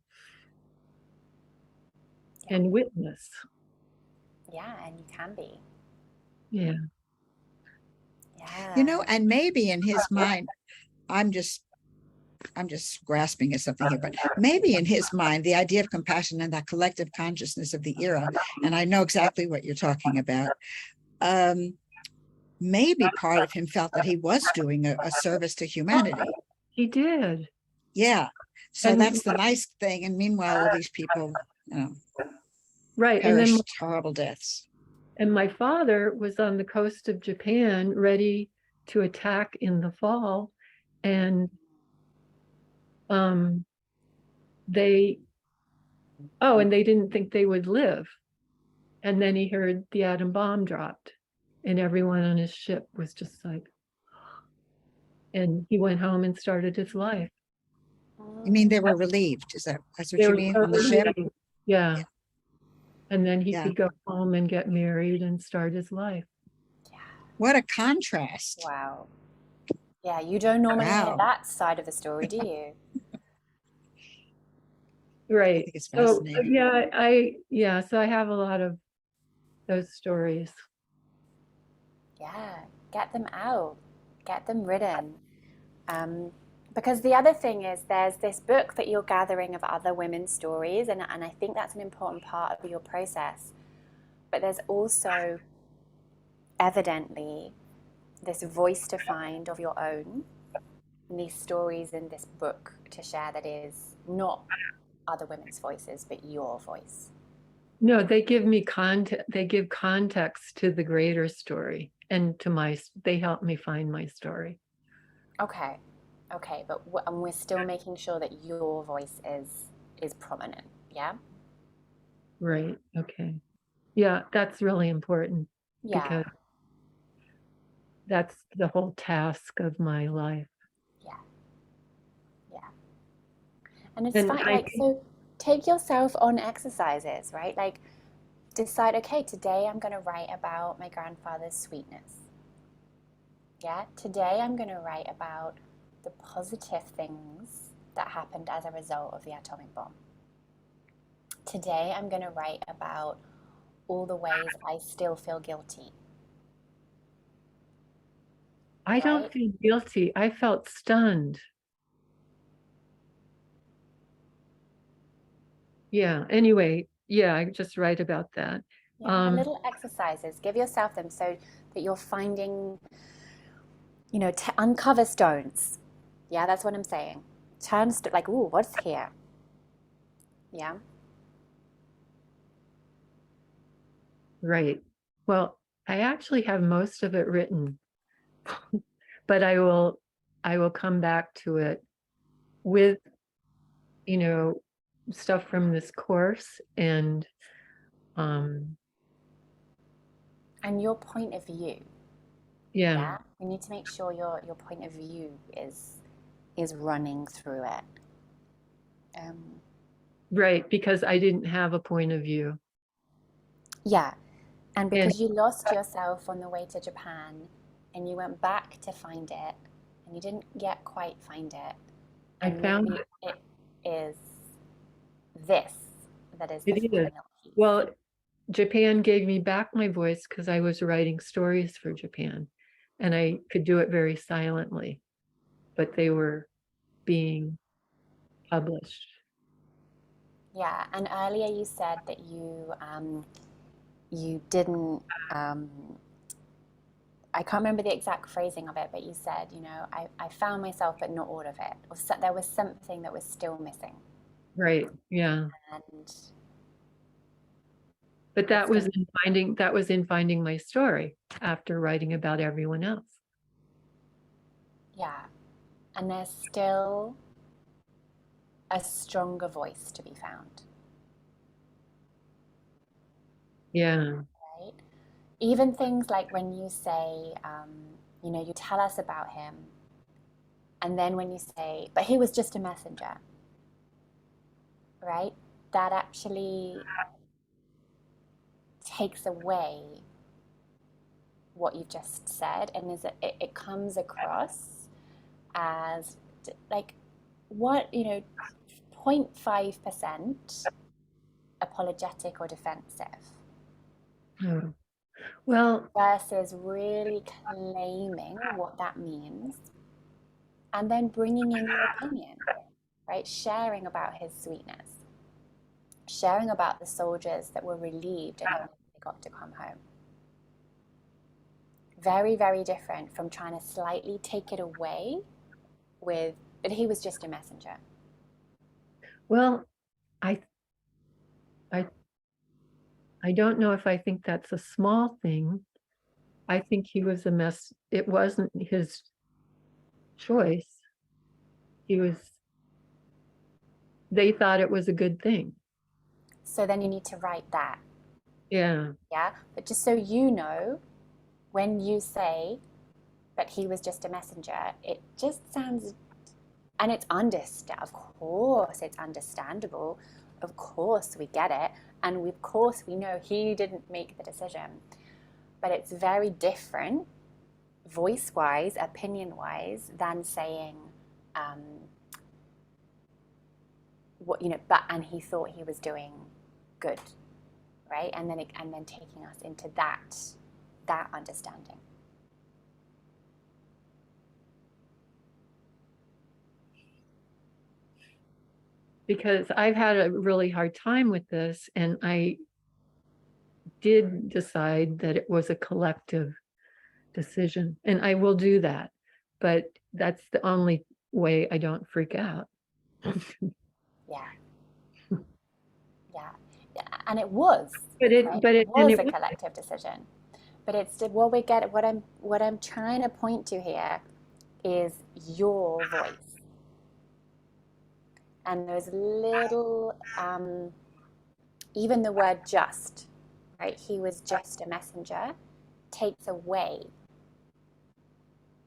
and witness? Yeah, and you can be. Yeah. You know, Yeah. and maybe in his mind, I'm just grasping at something here, but maybe in his mind, the idea of compassion and that collective consciousness of the era, and I know exactly what you're talking about, maybe part of him felt that he was doing a service to humanity. He did. Yeah. So And that's the nice thing. And meanwhile, all these people, you know, right. And then perished horrible deaths. and my father was on the coast of Japan ready to attack in the fall. And they and they didn't think they would live. And then he heard the atom bomb dropped, and everyone on his ship was just like, and he went home and started his life. You mean they were relieved? That's what They you were mean so on the ship? relieved. Yeah. And then he Yeah. could go home and get married and start his life. What a contrast. Wow. Yeah, you don't normally hear Wow. that side of the story, do you? I Right. think it's So fascinating. yeah, so I have a lot of those stories. Yeah, get them out, get them written. Because the other thing is, there's this book that you're gathering of other women's stories, and I think that's an important part of your process. But there's also evidently this voice to find of your own, and these stories in this book to share that is not other women's voices, but your voice. No, they give me context, they give context to the greater story and they help me find my story. Okay, okay, but and we're still making sure that your voice is prominent. Yeah. Right. Okay. Yeah, that's really important Yeah. because that's the whole task of my life. Yeah. Yeah. And it's And fine. Like, so take yourself on exercises, right? Like, decide, okay, today I'm going to write about my grandfather's sweetness. Yeah. Today I'm going to write about the positive things that happened as a result of the atomic bomb. Today I'm going to write about all the ways I still feel guilty. I don't Right? feel guilty. I felt stunned. Yeah. Anyway, yeah, I just write about that. Yeah. Little exercises. Give yourself them so that you're finding, uncover stones. Yeah, that's what I'm saying. Like, ooh, what's here? Yeah. Right. Well, I actually have most of it written, but I will come back to it with, stuff from this course and um And your point of view. yeah, Yeah. We need to make sure your point of view is running through it. right, because I didn't have a point of view. Yeah. And And because you lost yourself on the way to Japan and you went back to find it and you didn't yet quite find it, I and found maybe it is this that is the it is. final piece. Well, Japan gave me back my voice because I was writing stories for Japan and I could do it very silently, but they were being published. Yeah, and earlier you said that you didn't I can't remember the exact phrasing of it, but you said, I found myself, but not all of it. Or there was something that was still missing. Right. Yeah. And But it's going to, that was in finding my story after writing about everyone else. yeah. And there's still a stronger voice to be found. Yeah. Right? Even things like when you say, you tell us about him, and then when you say, but he was just a messenger, right? That actually takes away what you've just said, and it comes across as like, what, 0.5% apologetic or defensive Oh. Well, versus really claiming what that means and then bringing in your opinion, right? Sharing about his sweetness, sharing about the soldiers that were relieved and how they got to come home. Very, very different from trying to slightly take it away with, but he was just a messenger. well, I I I don't know if I think that's a small thing. I think he was a mess. It wasn't his choice. They thought it was a good thing. So then you need to write that. Yeah. Yeah. But just so you know, when you say that he was just a messenger, it just sounds, and it's of course it's understandable. Of course we get it. And of course we know he didn't make the decision. But it's very different, voice wise, opinion wise, than saying, and he thought he was doing good, right? And then taking us into that understanding. Because I've had a really hard time with this, and I did decide that it was a collective decision, and I will do that. But that's the only way I don't freak out. Yeah. Yeah. Yeah. And it was, But it, right? but It it, and was it a was, collective decision. But it's what I'm trying to point to here is your voice. And those little, even the word just, right? He was just a messenger, takes away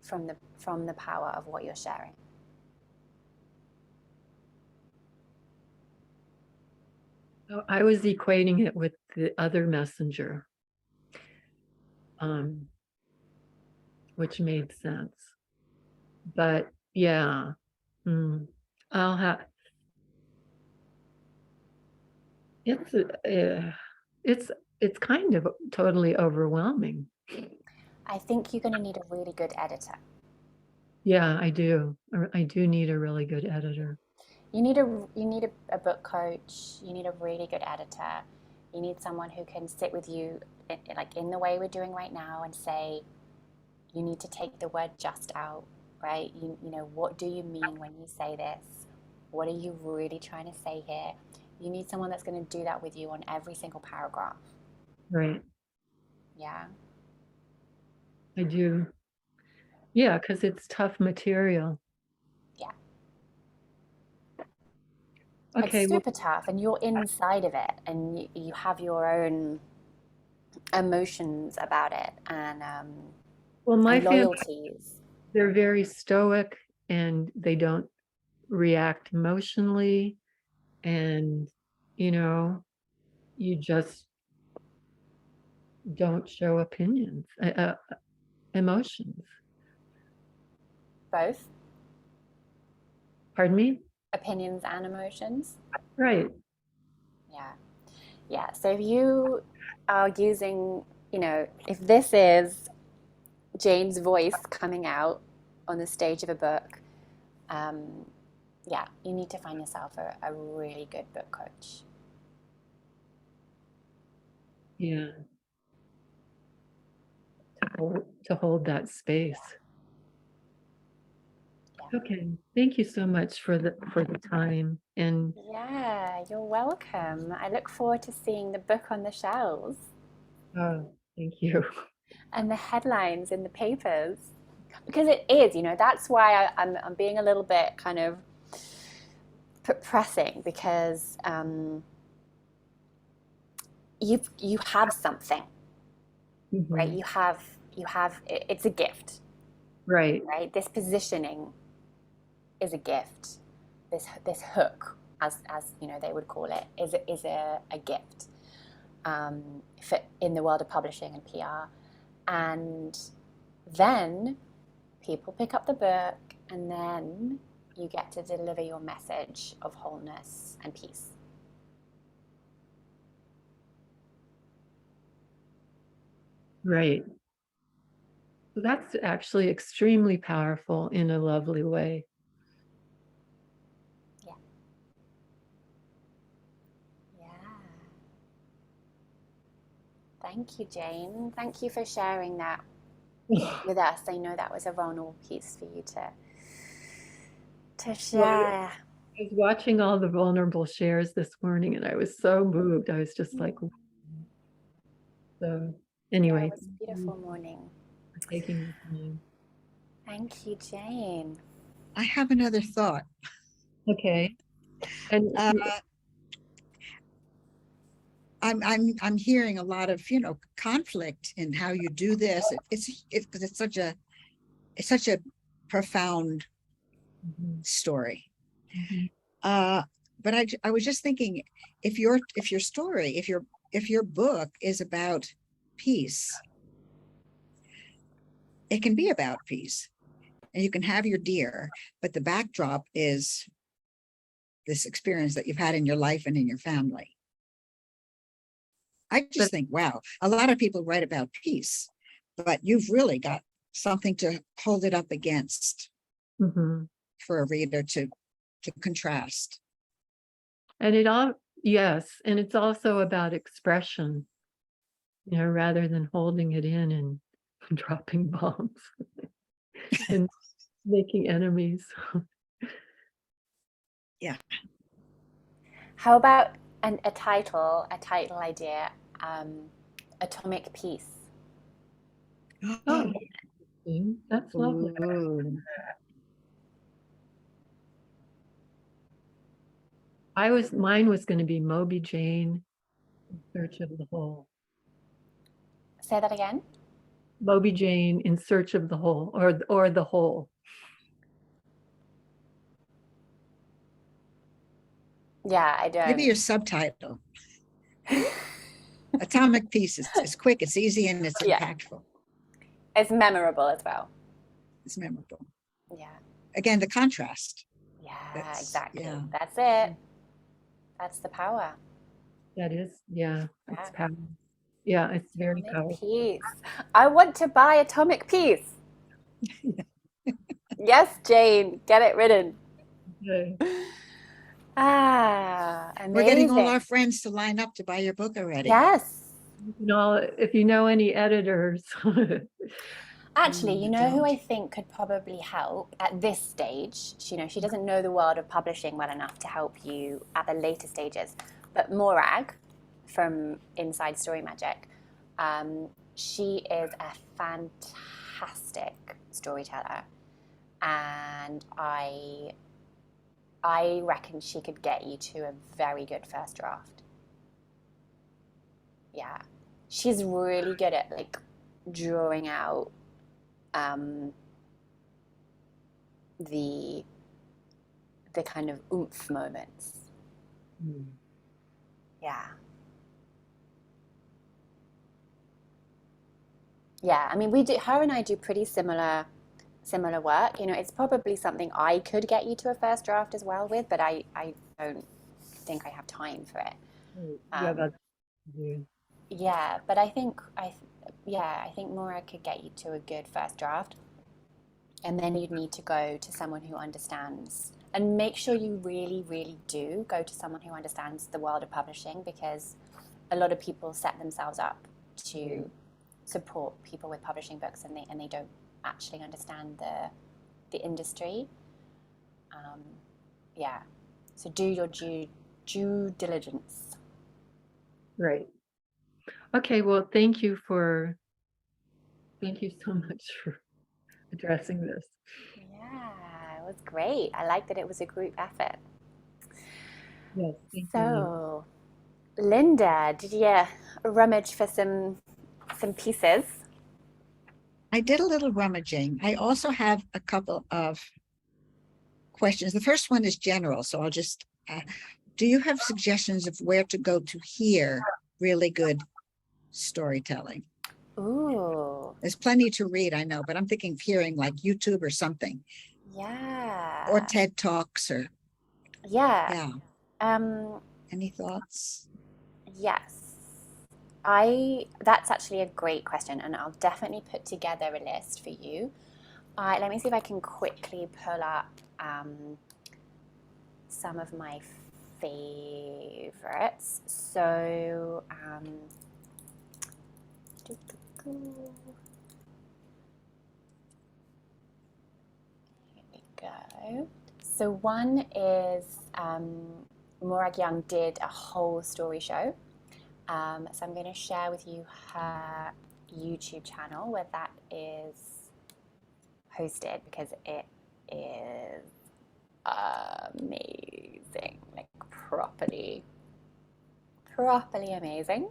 from the power of what you're sharing. I was equating it with the other messenger, which made sense. But yeah, I'll have. It's kind of totally overwhelming. I think you're going to need a really good editor. Yeah, I do. I do need a really good editor. You need a book coach. You need a really good editor. You need someone who can sit with you, like in the way we're doing right now, and say, you need to take the word just out, right? What do you mean when you say this? What are you really trying to say here? You need someone that's going to do that with you on every single paragraph. Right. Yeah. I do. Yeah, because it's tough material. Yeah. Okay, It's well, super tough, and you're inside of it, and you have your own emotions about it, and my family, loyalties. they're very stoic and they don't react emotionally. And, you just don't show emotions. Both Pardon me? opinions and emotions. Right. Yeah. Yeah. So if you are using, if this is Jane's voice coming out on the stage of a book, yeah, you need to find yourself a really good book coach. Yeah. To hold that space. Yeah. Okay. Thank you so much for the time. And Yeah, you're welcome. I look forward to seeing the book on the shelves thank you. and the headlines in the papers, because it is, that's why I'm being a little bit kind of pressing, because you have something, right? Mhm. You have it's a gift, Right. right? This positioning is a gift. This hook, as they would call it, is a gift. in the world of publishing and PR. And then people pick up the book, and then you get to deliver your message of wholeness and peace. Right. So that's actually extremely powerful in a lovely way. Yeah. Yeah. Thank you, Jane. Thank you for sharing that with us. I know that was a vulnerable piece for you to share. I was watching all the vulnerable shares this morning, and I was so moved. I was just like, so anyway. It was a beautiful morning. For taking the time. Thank you, Jane. I have another thought. Okay. And I'm hearing a lot of, you know, conflict in how you do this. It's such a profound story. But I was just thinking, if your story, if your book is about peace, it can be about peace, and you can have your deer, but the backdrop is this experience that you've had in your life and in your family. I just think, wow, a lot of people write about peace, but you've really got something to hold it up against for a reader to contrast. And yes, and it's also about expression, you know, rather than holding it in and dropping bombs and making enemies. Yeah. How about a title idea, Atomic Peace? Oh, that's lovely. Ooh. Mine was going to be Moby Jane in Search of the Whole. Say that again. Moby Jane in Search of the Whole, or the Whole. Yeah, I don't. Maybe your subtitle. Atomic Peace is quick, it's easy, and it's impactful. It's memorable as well. It's memorable. Yeah. Again, the contrast. Yeah, exactly. Yeah. That's it. That's the power. That is, it's power. Yeah, it's very powerful. Peace. I want to buy Atomic Peace. Yes, Jane, get it written. Okay. Amazing. We're getting all our friends to line up to buy your book already. Yes. You know, if you know any editors. Actually, you know who I think could probably help at this stage? You know, she doesn't know the world of publishing well enough to help you at the later stages. But Morag from Inside StoryMagic, she is a fantastic storyteller, and I reckon she could get you to a very good first draft. Yeah, she's really good at like drawing out the kind of oomph moments. Yeah. Yeah, I mean, her and I do pretty similar work. You know, it's probably something I could get you to a first draft as well with, but I don't think I have time for it. Yeah, but I think Maura could get you to a good first draft, and then you'd need to go to someone who understands, and make sure you really, really do go to someone who understands the world of publishing, because a lot of people set themselves up to support people with publishing books, and they don't actually understand the industry. Yeah, so do your due diligence. Right. Okay, well, thank you so much for addressing this. Yeah, it was great. I like that it was a group effort. Yes, thank you. Linda, did you rummage for some pieces? I did a little rummaging. I also have a couple of questions. The first one is general, so I'll just, do you have suggestions of where to go to hear really good storytelling? Ooh, There's plenty to read, I know, but I'm thinking of hearing like YouTube or something, or yeah. TED Talks, or Yeah. yeah. Um, Any thoughts? yes. That's actually a great question, and I'll definitely put together a list for you. Let me see if I can quickly pull up some of my favorites. So, here we go. So one is Morag Young did a whole story show. So I'm going to share with you her YouTube channel where that is hosted, because it is amazing, like properly amazing.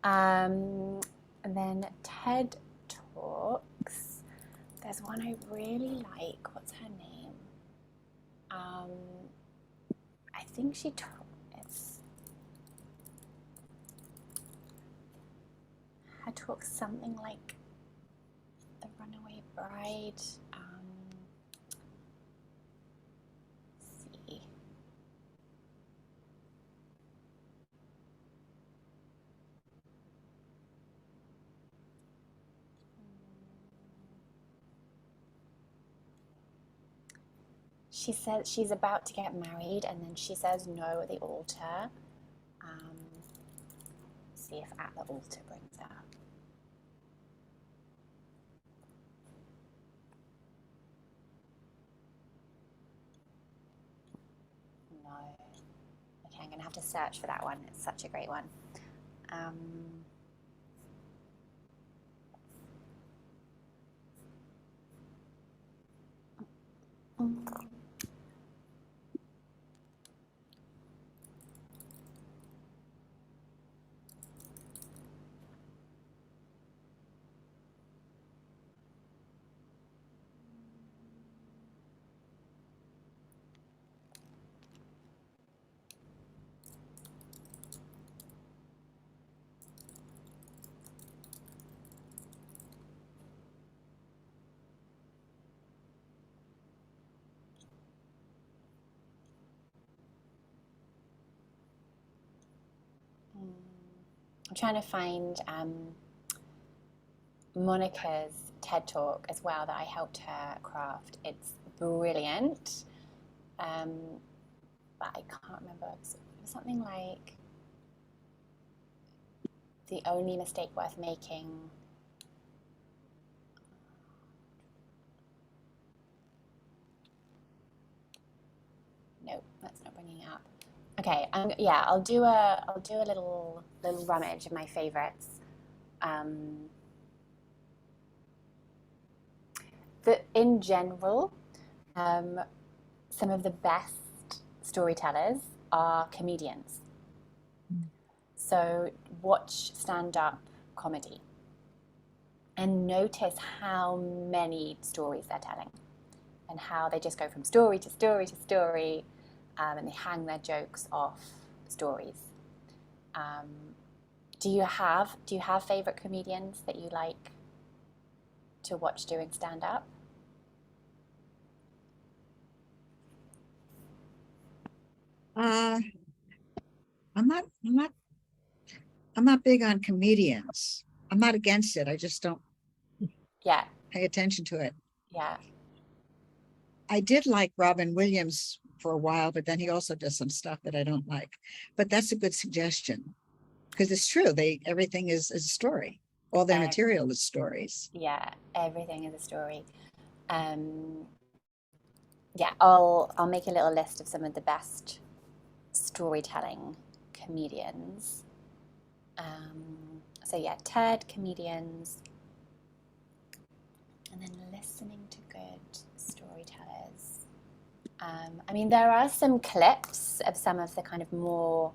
And then TED Talks. There's one I really like. What's her name? I think it's her talk something like The Runaway Bride. Let's see. She says she's about to get married, and then she says no at the altar. See if At the Altar brings it up. No. Okay, I'm going to have to search for that one. It's such a great one. I'm trying to find Monica's TED Talk as well that I helped her craft. It's brilliant, but I can't remember. It was something like the only mistake worth making. Nope, that's not bringing it up. Okay, yeah, I'll do a little rummage of my favorites. In general, some of the best storytellers are comedians. So watch stand-up comedy and notice how many stories they're telling, and how they just go from story to story to story, and they hang their jokes off stories. Do you have favorite comedians that you like to watch doing stand-up? I'm not big on comedians. I'm not against it. I just don't Yeah, pay attention to it. yeah. I did like Robin Williams for a while, but then he also does some stuff that I don't like. But that's a good suggestion, because it's true. Everything is a story. All their material is stories. Yeah, everything is a story. Yeah, I'll make a little list of some of the best storytelling comedians. So yeah, TED comedians, and then listening to good storytellers. I mean, there are some clips of some of the kind of more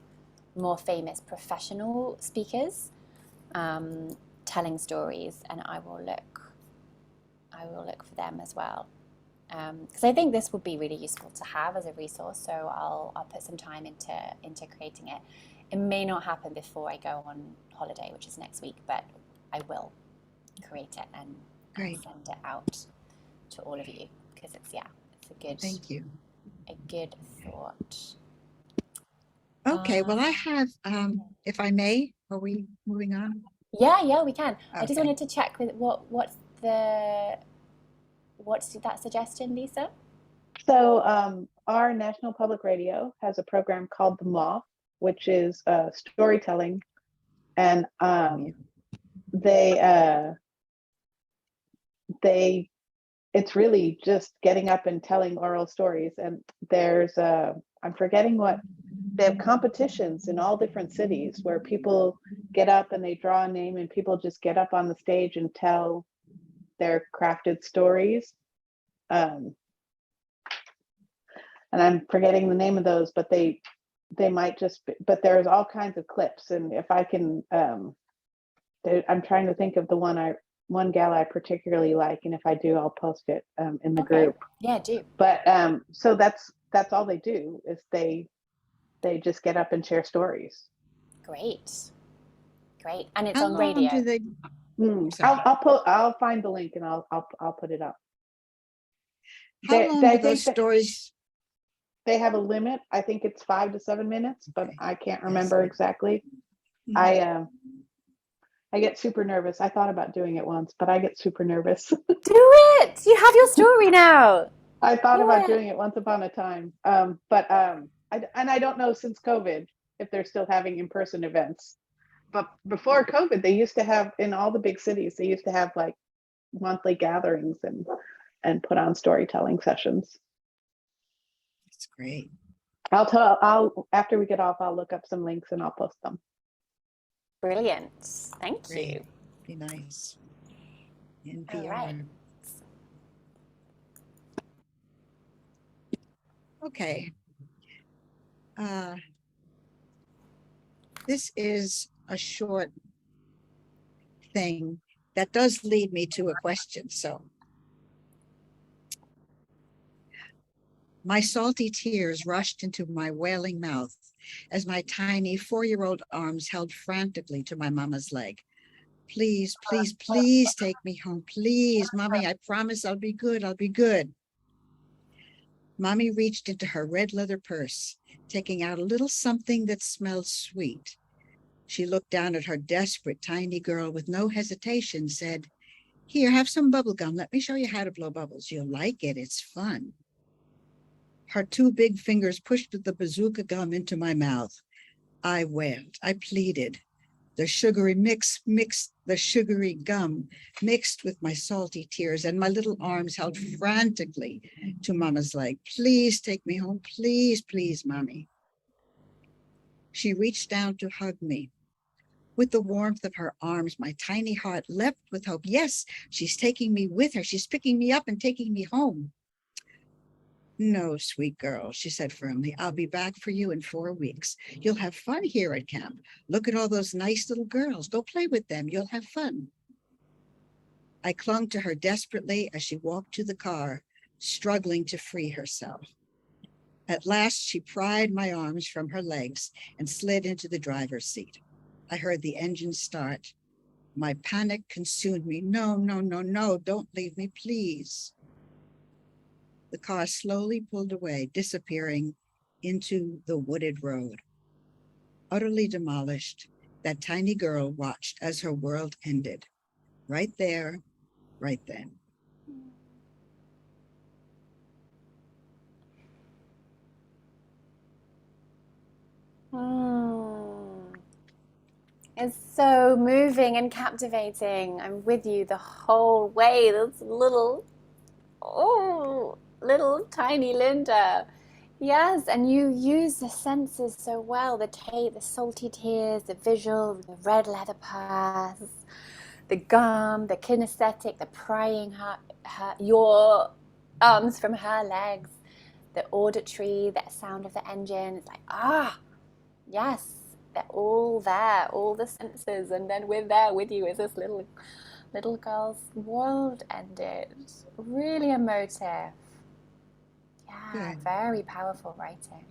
famous professional speakers telling stories, and I will look for them as well, because I think this would be really useful to have as a resource. So I'll put some time into creating it. It may not happen before I go on holiday, which is next week, but I will create it and Great. send it out to all of you because it's Thank you. a good thought. Okay, well, I have, if I may, are we moving on? Yeah, we can. I just Okay. wanted to check with what's that suggestion, Lisa? So our National Public Radio has a program called The Moth, which is storytelling, and they it's really just getting up and telling oral stories. And there's I'm forgetting what they have competitions in all different cities where people get up and they draw a name and people just get up on the stage and tell their crafted stories. And I'm forgetting the name of those, but they might just be, but there's all kinds of clips. And if I can, I'm trying to think of the one gal I particularly like, and if I do, I'll post it in the group. Yeah, do. But so that's all they do is they just get up and share stories. Great, and it's How on long radio. do they? I'll find the link and I'll put it up. How long do those stories? They have a limit. I think it's 5 to 7 minutes, but I can't remember exactly. I get super nervous. I thought about doing it once, but I get super nervous. Do it! You have your story now. I thought about doing it once upon a time. But I don't know since COVID if they're still having in-person events. But before COVID, they used to have, in all the big cities, they used to have like monthly gatherings and put on storytelling sessions. That's great. I'll after we get off, I'll look up some links and I'll post them. Brilliant. Thank you. Be nice. All right. Okay. This is a short thing that does lead me to a question. So, my salty tears rushed into my wailing mouth as my tiny 4-year-old arms held frantically to my mama's leg. Please, please, please take me home. Please, Mommy, I promise I'll be good. I'll be good. Mommy reached into her red leather purse, taking out a little something that smelled sweet. She looked down at her desperate tiny girl with no hesitation, said, "Here, have some bubble gum. Let me show you how to blow bubbles. You'll like it. It's fun." Her 2 big fingers pushed the bazooka gum into my mouth. I wailed. I pleaded. The sugary gum mixed with my salty tears, and my little arms held frantically to Mama's leg. "Please take me home. Please, please, Mommy." She reached down to hug me. With the warmth of her arms, my tiny heart leapt with hope. Yes, she's taking me with her. She's picking me up and taking me home. "No, sweet girl," she said firmly. "I'll be back for you in 4 weeks. You'll have fun here at camp. Look at all those nice little girls. Go play with them. You'll have fun." I clung to her desperately as she walked to the car, struggling to free herself. At last, she pried my arms from her legs and slid into the driver's seat. I heard the engine start. My panic consumed me. "No, no, no, no, don't leave me, please." The car slowly pulled away, disappearing into the wooded road. Utterly demolished, that tiny girl watched as her world ended. Right there, right then. It's so moving and captivating. I'm with you the whole way. This little tiny Linda. Yes, and you use the senses so well. The salty tears, the visual, the red leather purse, the gum, the kinesthetic, the prying your arms from her legs, the auditory, the sound of the engine. It's like, yes, they're all there, all the senses, and then we're there with you as this little girl's world ended. Really emotive. Yeah, very powerful writing.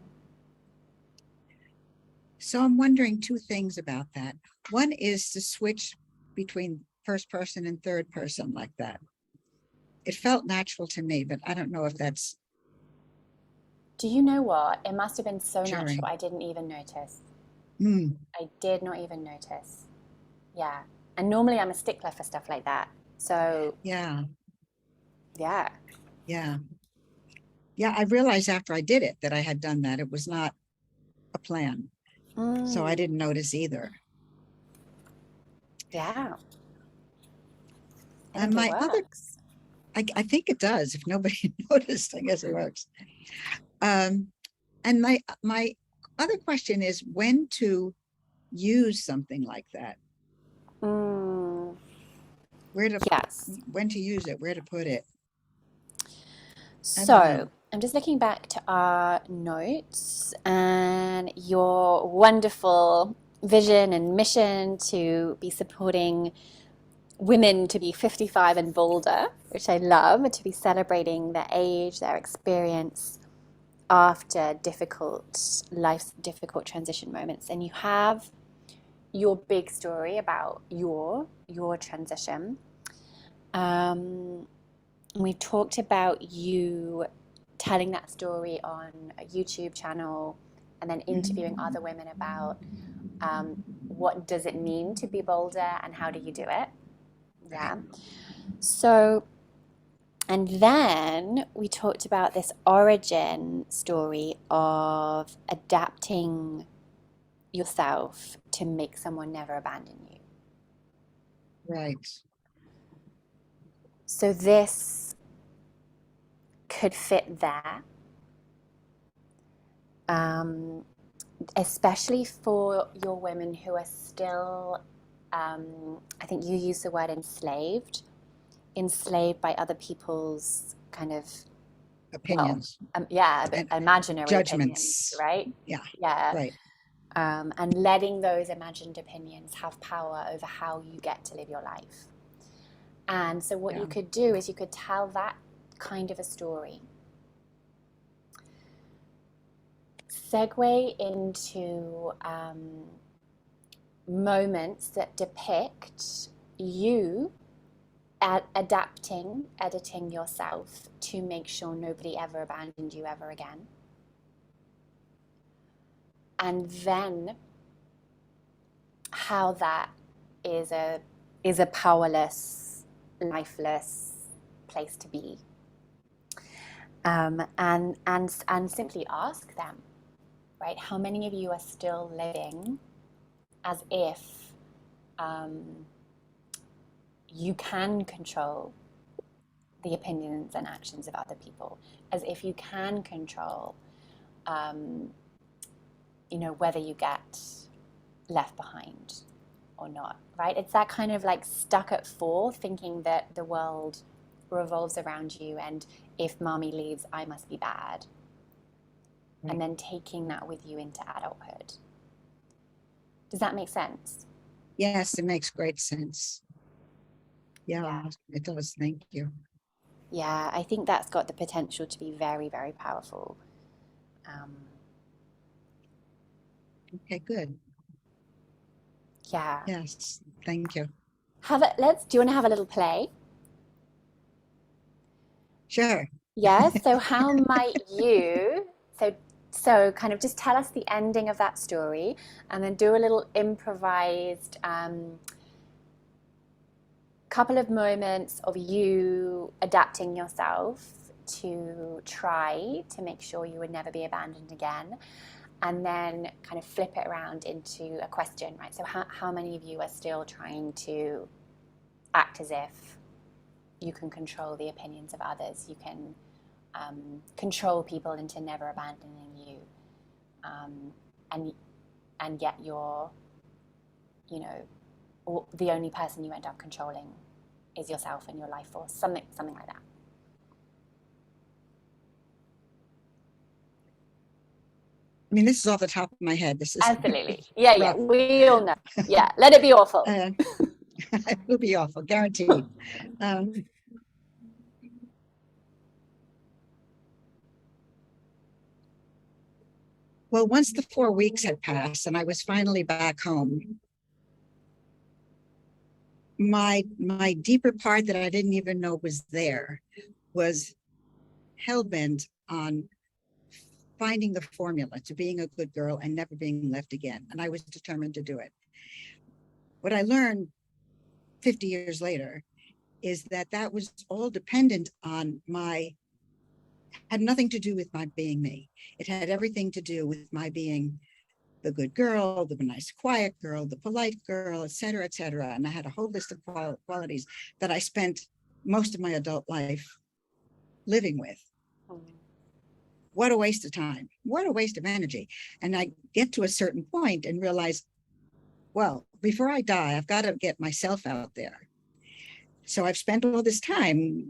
So I'm wondering two things about that. One is to switch between first person and third person like that. It felt natural to me, but I don't know if that's Do you know what? It must have been so natural. jarring. I didn't even notice. Mm, I did not even notice. Yeah. And normally I'm a stickler for stuff like that. So, yeah, yeah. yeah. Yeah, I realized after I did it that I had done that. It was not a plan. So I Mm, didn't notice either. yeah. I And think it my other, works. I think it does. If nobody noticed, I guess it works. Um, and my other question is when to use something like that. Mm, Where to, yes. when to use it, where to put it. I don't So know. I'm just looking back to our notes and your wonderful vision and mission to be supporting women to be 55 and bolder, which I love, to be celebrating their age, their experience after difficult transition moments. And you have your big story about your transition. We talked about you telling that story on a YouTube channel and then interviewing other women about what does it mean to be bolder and how do you do it. Right. Yeah. So, and then we talked about this origin story of adapting yourself to make someone never abandon you. Right. So this could fit there, um, especially for your women who are still, I think you use the word enslaved by other people's kind of, well, Opinions yeah, but and imaginary opinions, judgments. right? Yeah. Yeah. Right. And letting those imagined opinions have power over how you get to live your life. And so what you Yeah. could do is you could tell that kind of a story. Segue into moments that depict you adapting, editing yourself to make sure nobody ever abandoned you ever again. And then how that is a powerless, lifeless place to be. And simply ask them, right? How many of you are still living as if you can control the opinions and actions of other people, as if you can control, whether you get left behind or not, right? It's that kind of like stuck at 4, thinking that the world revolves around you, and if mommy leaves, I must be bad. Right. And then taking that with you into adulthood. Does that make sense? Yes, it makes great sense. Yeah, Yeah. it does. Thank you. Yeah, I think that's got the potential to be very, very powerful. Okay, good. Yeah. Yes, thank you. Do you want to have a little play? Sure. Yeah, so how might you, so kind of just tell us the ending of that story and then do a little improvised couple of moments of you adapting yourself to try to make sure you would never be abandoned again, and then kind of flip it around into a question, right? So how many of you are still trying to act as if you can control the opinions of others, you can control people into never abandoning you, and yet you're, the only person you end up controlling is yourself and your life force, something like that. I mean, this is off the top of my head. This is Absolutely. Yeah, rough. we all know. Yeah, let it be awful. It will be awful, guaranteed. Well, once the 4 weeks had passed and I was finally back home, my deeper part that I didn't even know was there was hell-bent on finding the formula to being a good girl and never being left again. And I was determined to do it. What I learned 50 years later is that that was all dependent on had nothing to do with my being me. It had everything to do with my being the good girl, the nice, quiet girl, the polite girl, et cetera, et cetera. And I had a whole list of qualities that I spent most of my adult life living with. What a waste of time. What a waste of energy. And I get to a certain point and realize, well, before I die, I've got to get myself out there. So I've spent all this time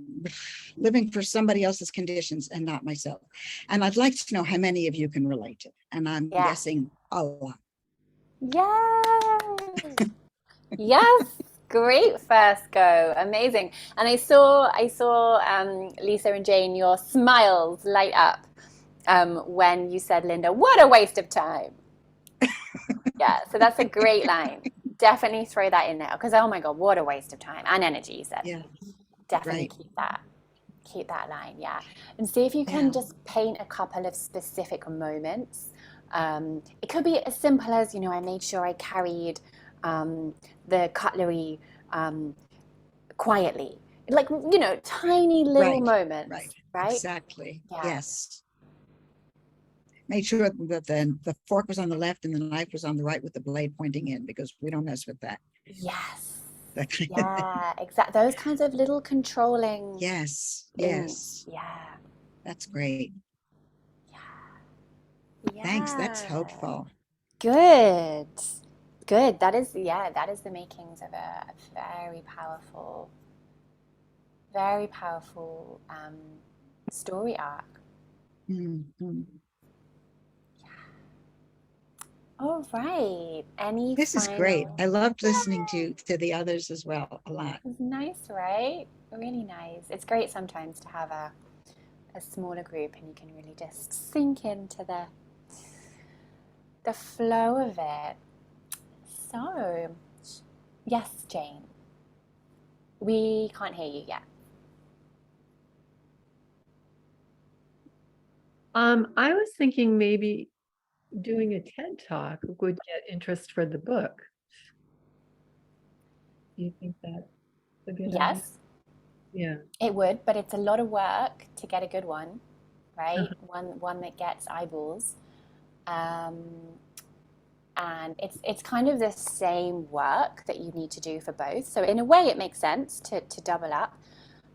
living for somebody else's conditions and not myself. And I'd like to know how many of you can relate to it. And I'm guessing a lot. Yes. Yes. Great first go. Amazing. And I saw Lisa and Jane, your smiles light up when you said, Linda, what a waste of time. Yeah, so that's a great line. Definitely throw that in there because, oh my God, what a waste of time and energy, you said. Yeah. Definitely keep that line, yeah. And see if you can just paint a couple of specific moments. It could be as simple as, I made sure I carried the cutlery quietly. Like, tiny little moments, right? Exactly. Yeah. Yes. Made sure that the fork was on the left and the knife was on the right with the blade pointing in, because we don't mess with that. Yes. Yeah, exactly. Those kinds of little controlling Yes. things. Yes. Yeah. That's great. Yeah. Thanks. That's helpful. Good. That is the makings of a very powerful story arc. Mm-hmm. All right. This is great. I loved listening to the others as well a lot. It's nice, right? Really nice. It's great sometimes to have a smaller group and you can really just sink into the flow of it. So, yes, Jane. We can't hear you yet. I was thinking maybe doing a TED Talk would get interest for the book. Do you think that's a good idea? Yes. Yeah. It would, but it's a lot of work to get a good one, right? One that gets eyeballs. And it's kind of the same work that you need to do for both. So in a way, it makes sense to double up,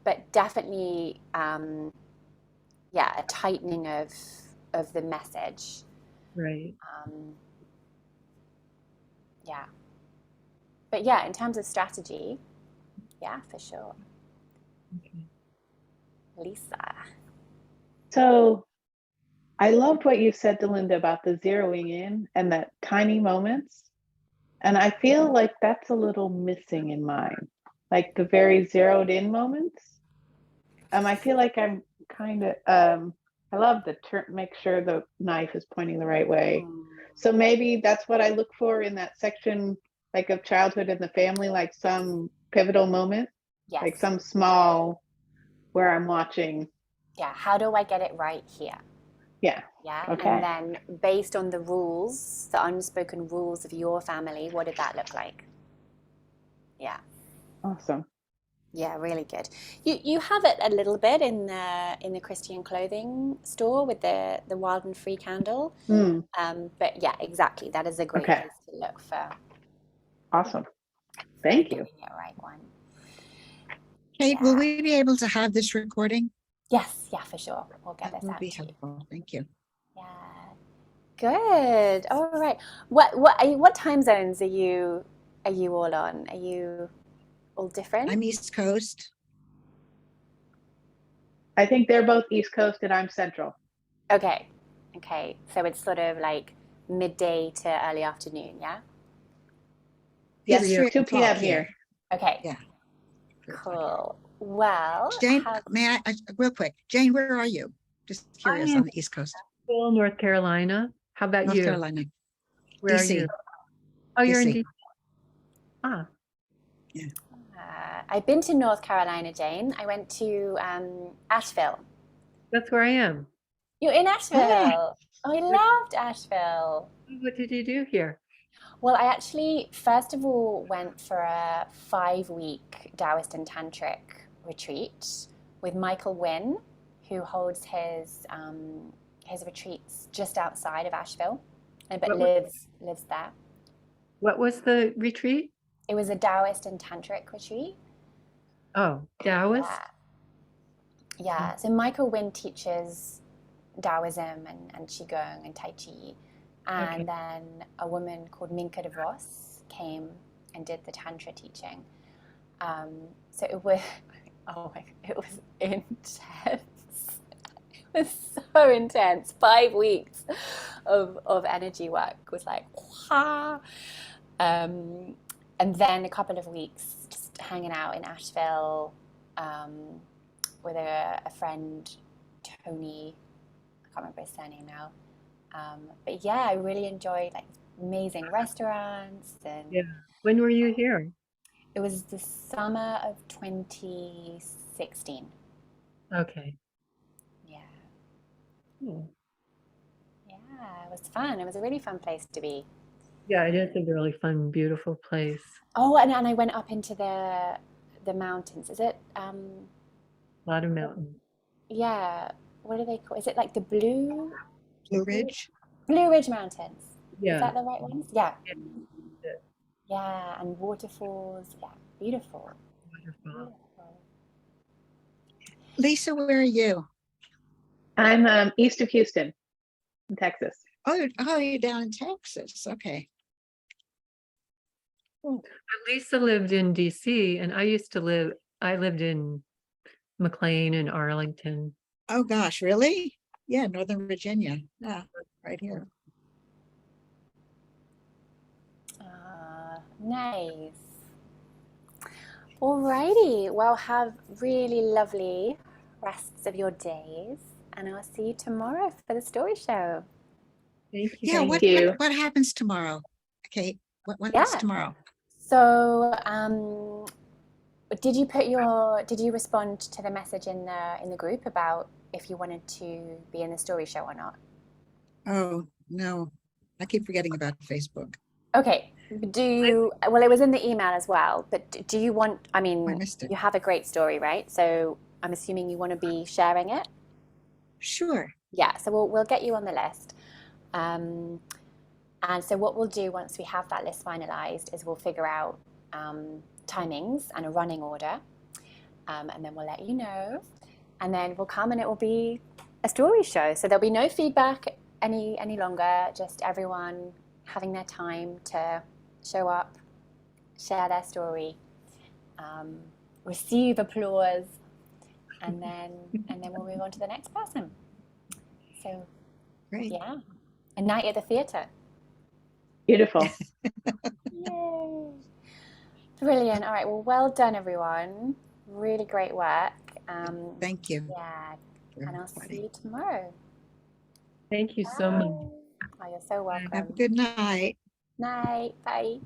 but definitely, a tightening of the message. Right. Yeah. But yeah, in terms of strategy, yeah, for sure. Okay. Lisa. So I loved what you said to Linda about the zeroing in and that tiny moments. And I feel like that's a little missing in mine, like the very zeroed in moments. I feel like I'm kind of, I love the turn, make sure the knife is pointing the right way. So maybe that's what I look for in that section, like of childhood and the family, like some pivotal moment, Yes. like some small where I'm watching. Yeah. How do I get it right here? Yeah. Yeah. Okay. And then based on the rules, the unspoken rules of your family, what did that look like? Yeah. Awesome. Yeah, really good. You have it a little bit in the Christian clothing store with the wild and free candle. But yeah, exactly. That is a great place to look for. Awesome. Thank you. The right one. Kate, will we be able to have this recording? Yes, yeah, for sure. We'll get That this would out be to you. helpful. Thank you. Yeah. Good. All right. What time zones are you all on? Are you all different? I'm East Coast. I think they're both East Coast and I'm Central. Okay. So it's sort of like midday to early afternoon, yeah? Yes, It's 2 p.m. here. Okay. Yeah. Cool. Well, Jane, may I real quick? Jane, where are you? Just curious on the East Coast. North Carolina. How about North you? Carolina, Where are DC. you? Oh, you're in DC. DC. Ah, I've been to North Carolina, Jane. I went to Asheville. that's where I am. You're in Asheville. Ah. Oh, I loved Asheville. What did you do here? Well, I actually, first of all, went for a 5-week Taoist and Tantric retreat with Michael Wynn, who holds his retreats just outside of Asheville, but What was, lives there. what was the retreat? It was a Taoist and Tantric retreat. Oh, Taoist? Yeah. So Michael Wynn teaches Taoism and Qigong and Tai Chi. And then a woman called Minka DeVos came and did the Tantra teaching. So it was, it was intense. It was so intense. 5 weeks of energy work was like, wow. And then a couple of weeks just hanging out in Asheville with a friend, Tony. I can't remember his surname now. But yeah, I really enjoyed like amazing restaurants and Yeah. When were you here? it was the summer of 2016. Okay. Yeah. Hmm. Yeah, it was fun. It was a really fun place to be. Yeah, it is a really fun, beautiful place. Oh, and I went up into the mountains. Is it A lot of mountains. yeah, what are they called? Is it like the Blue Ridge. Ridge Mountains? Is Yeah. that the right ones? Yeah. Yeah. Yeah, and waterfalls. Yeah, beautiful. Wonderful. Beautiful. Lisa, where are you? I'm east of Houston, in Texas. Oh, you're down in Texas. Okay. Cool. Lisa lived in DC, and I lived in McLean and Arlington. Oh gosh, really? Yeah, Northern Virginia. Yeah, right here. Nice. Alrighty. Well, have really lovely rests of your days, and I'll see you tomorrow for the story show. Thank you. Yeah, Thank you. what happens tomorrow? Okay, what's Yeah. tomorrow? So, did you respond to the message in the group about if you wanted to be in the story show or not? Oh, no. I keep forgetting about Facebook. Okay. Well, it was in the email as well, but do you want, I I mean, missed it. you have a great story, right? So I'm assuming you want to be sharing it? Sure. Yeah, so we'll get you on the list. And so what we'll do once we have that list finalized is we'll figure out timings and a running order, and then we'll let you know. And then we'll come and it will be a story show. So there'll be no feedback any longer, just everyone having their time to show up, share their story, receive applause, and then we'll move on to the next person. So Great. yeah, a night at the theatre. Beautiful. Yay. Brilliant. All right. Well done, everyone. Really great work. Thank you. Yeah. for And I'll see everybody. you tomorrow. Thank you so much. Oh, you're so welcome. Have a good night. Night. Bye.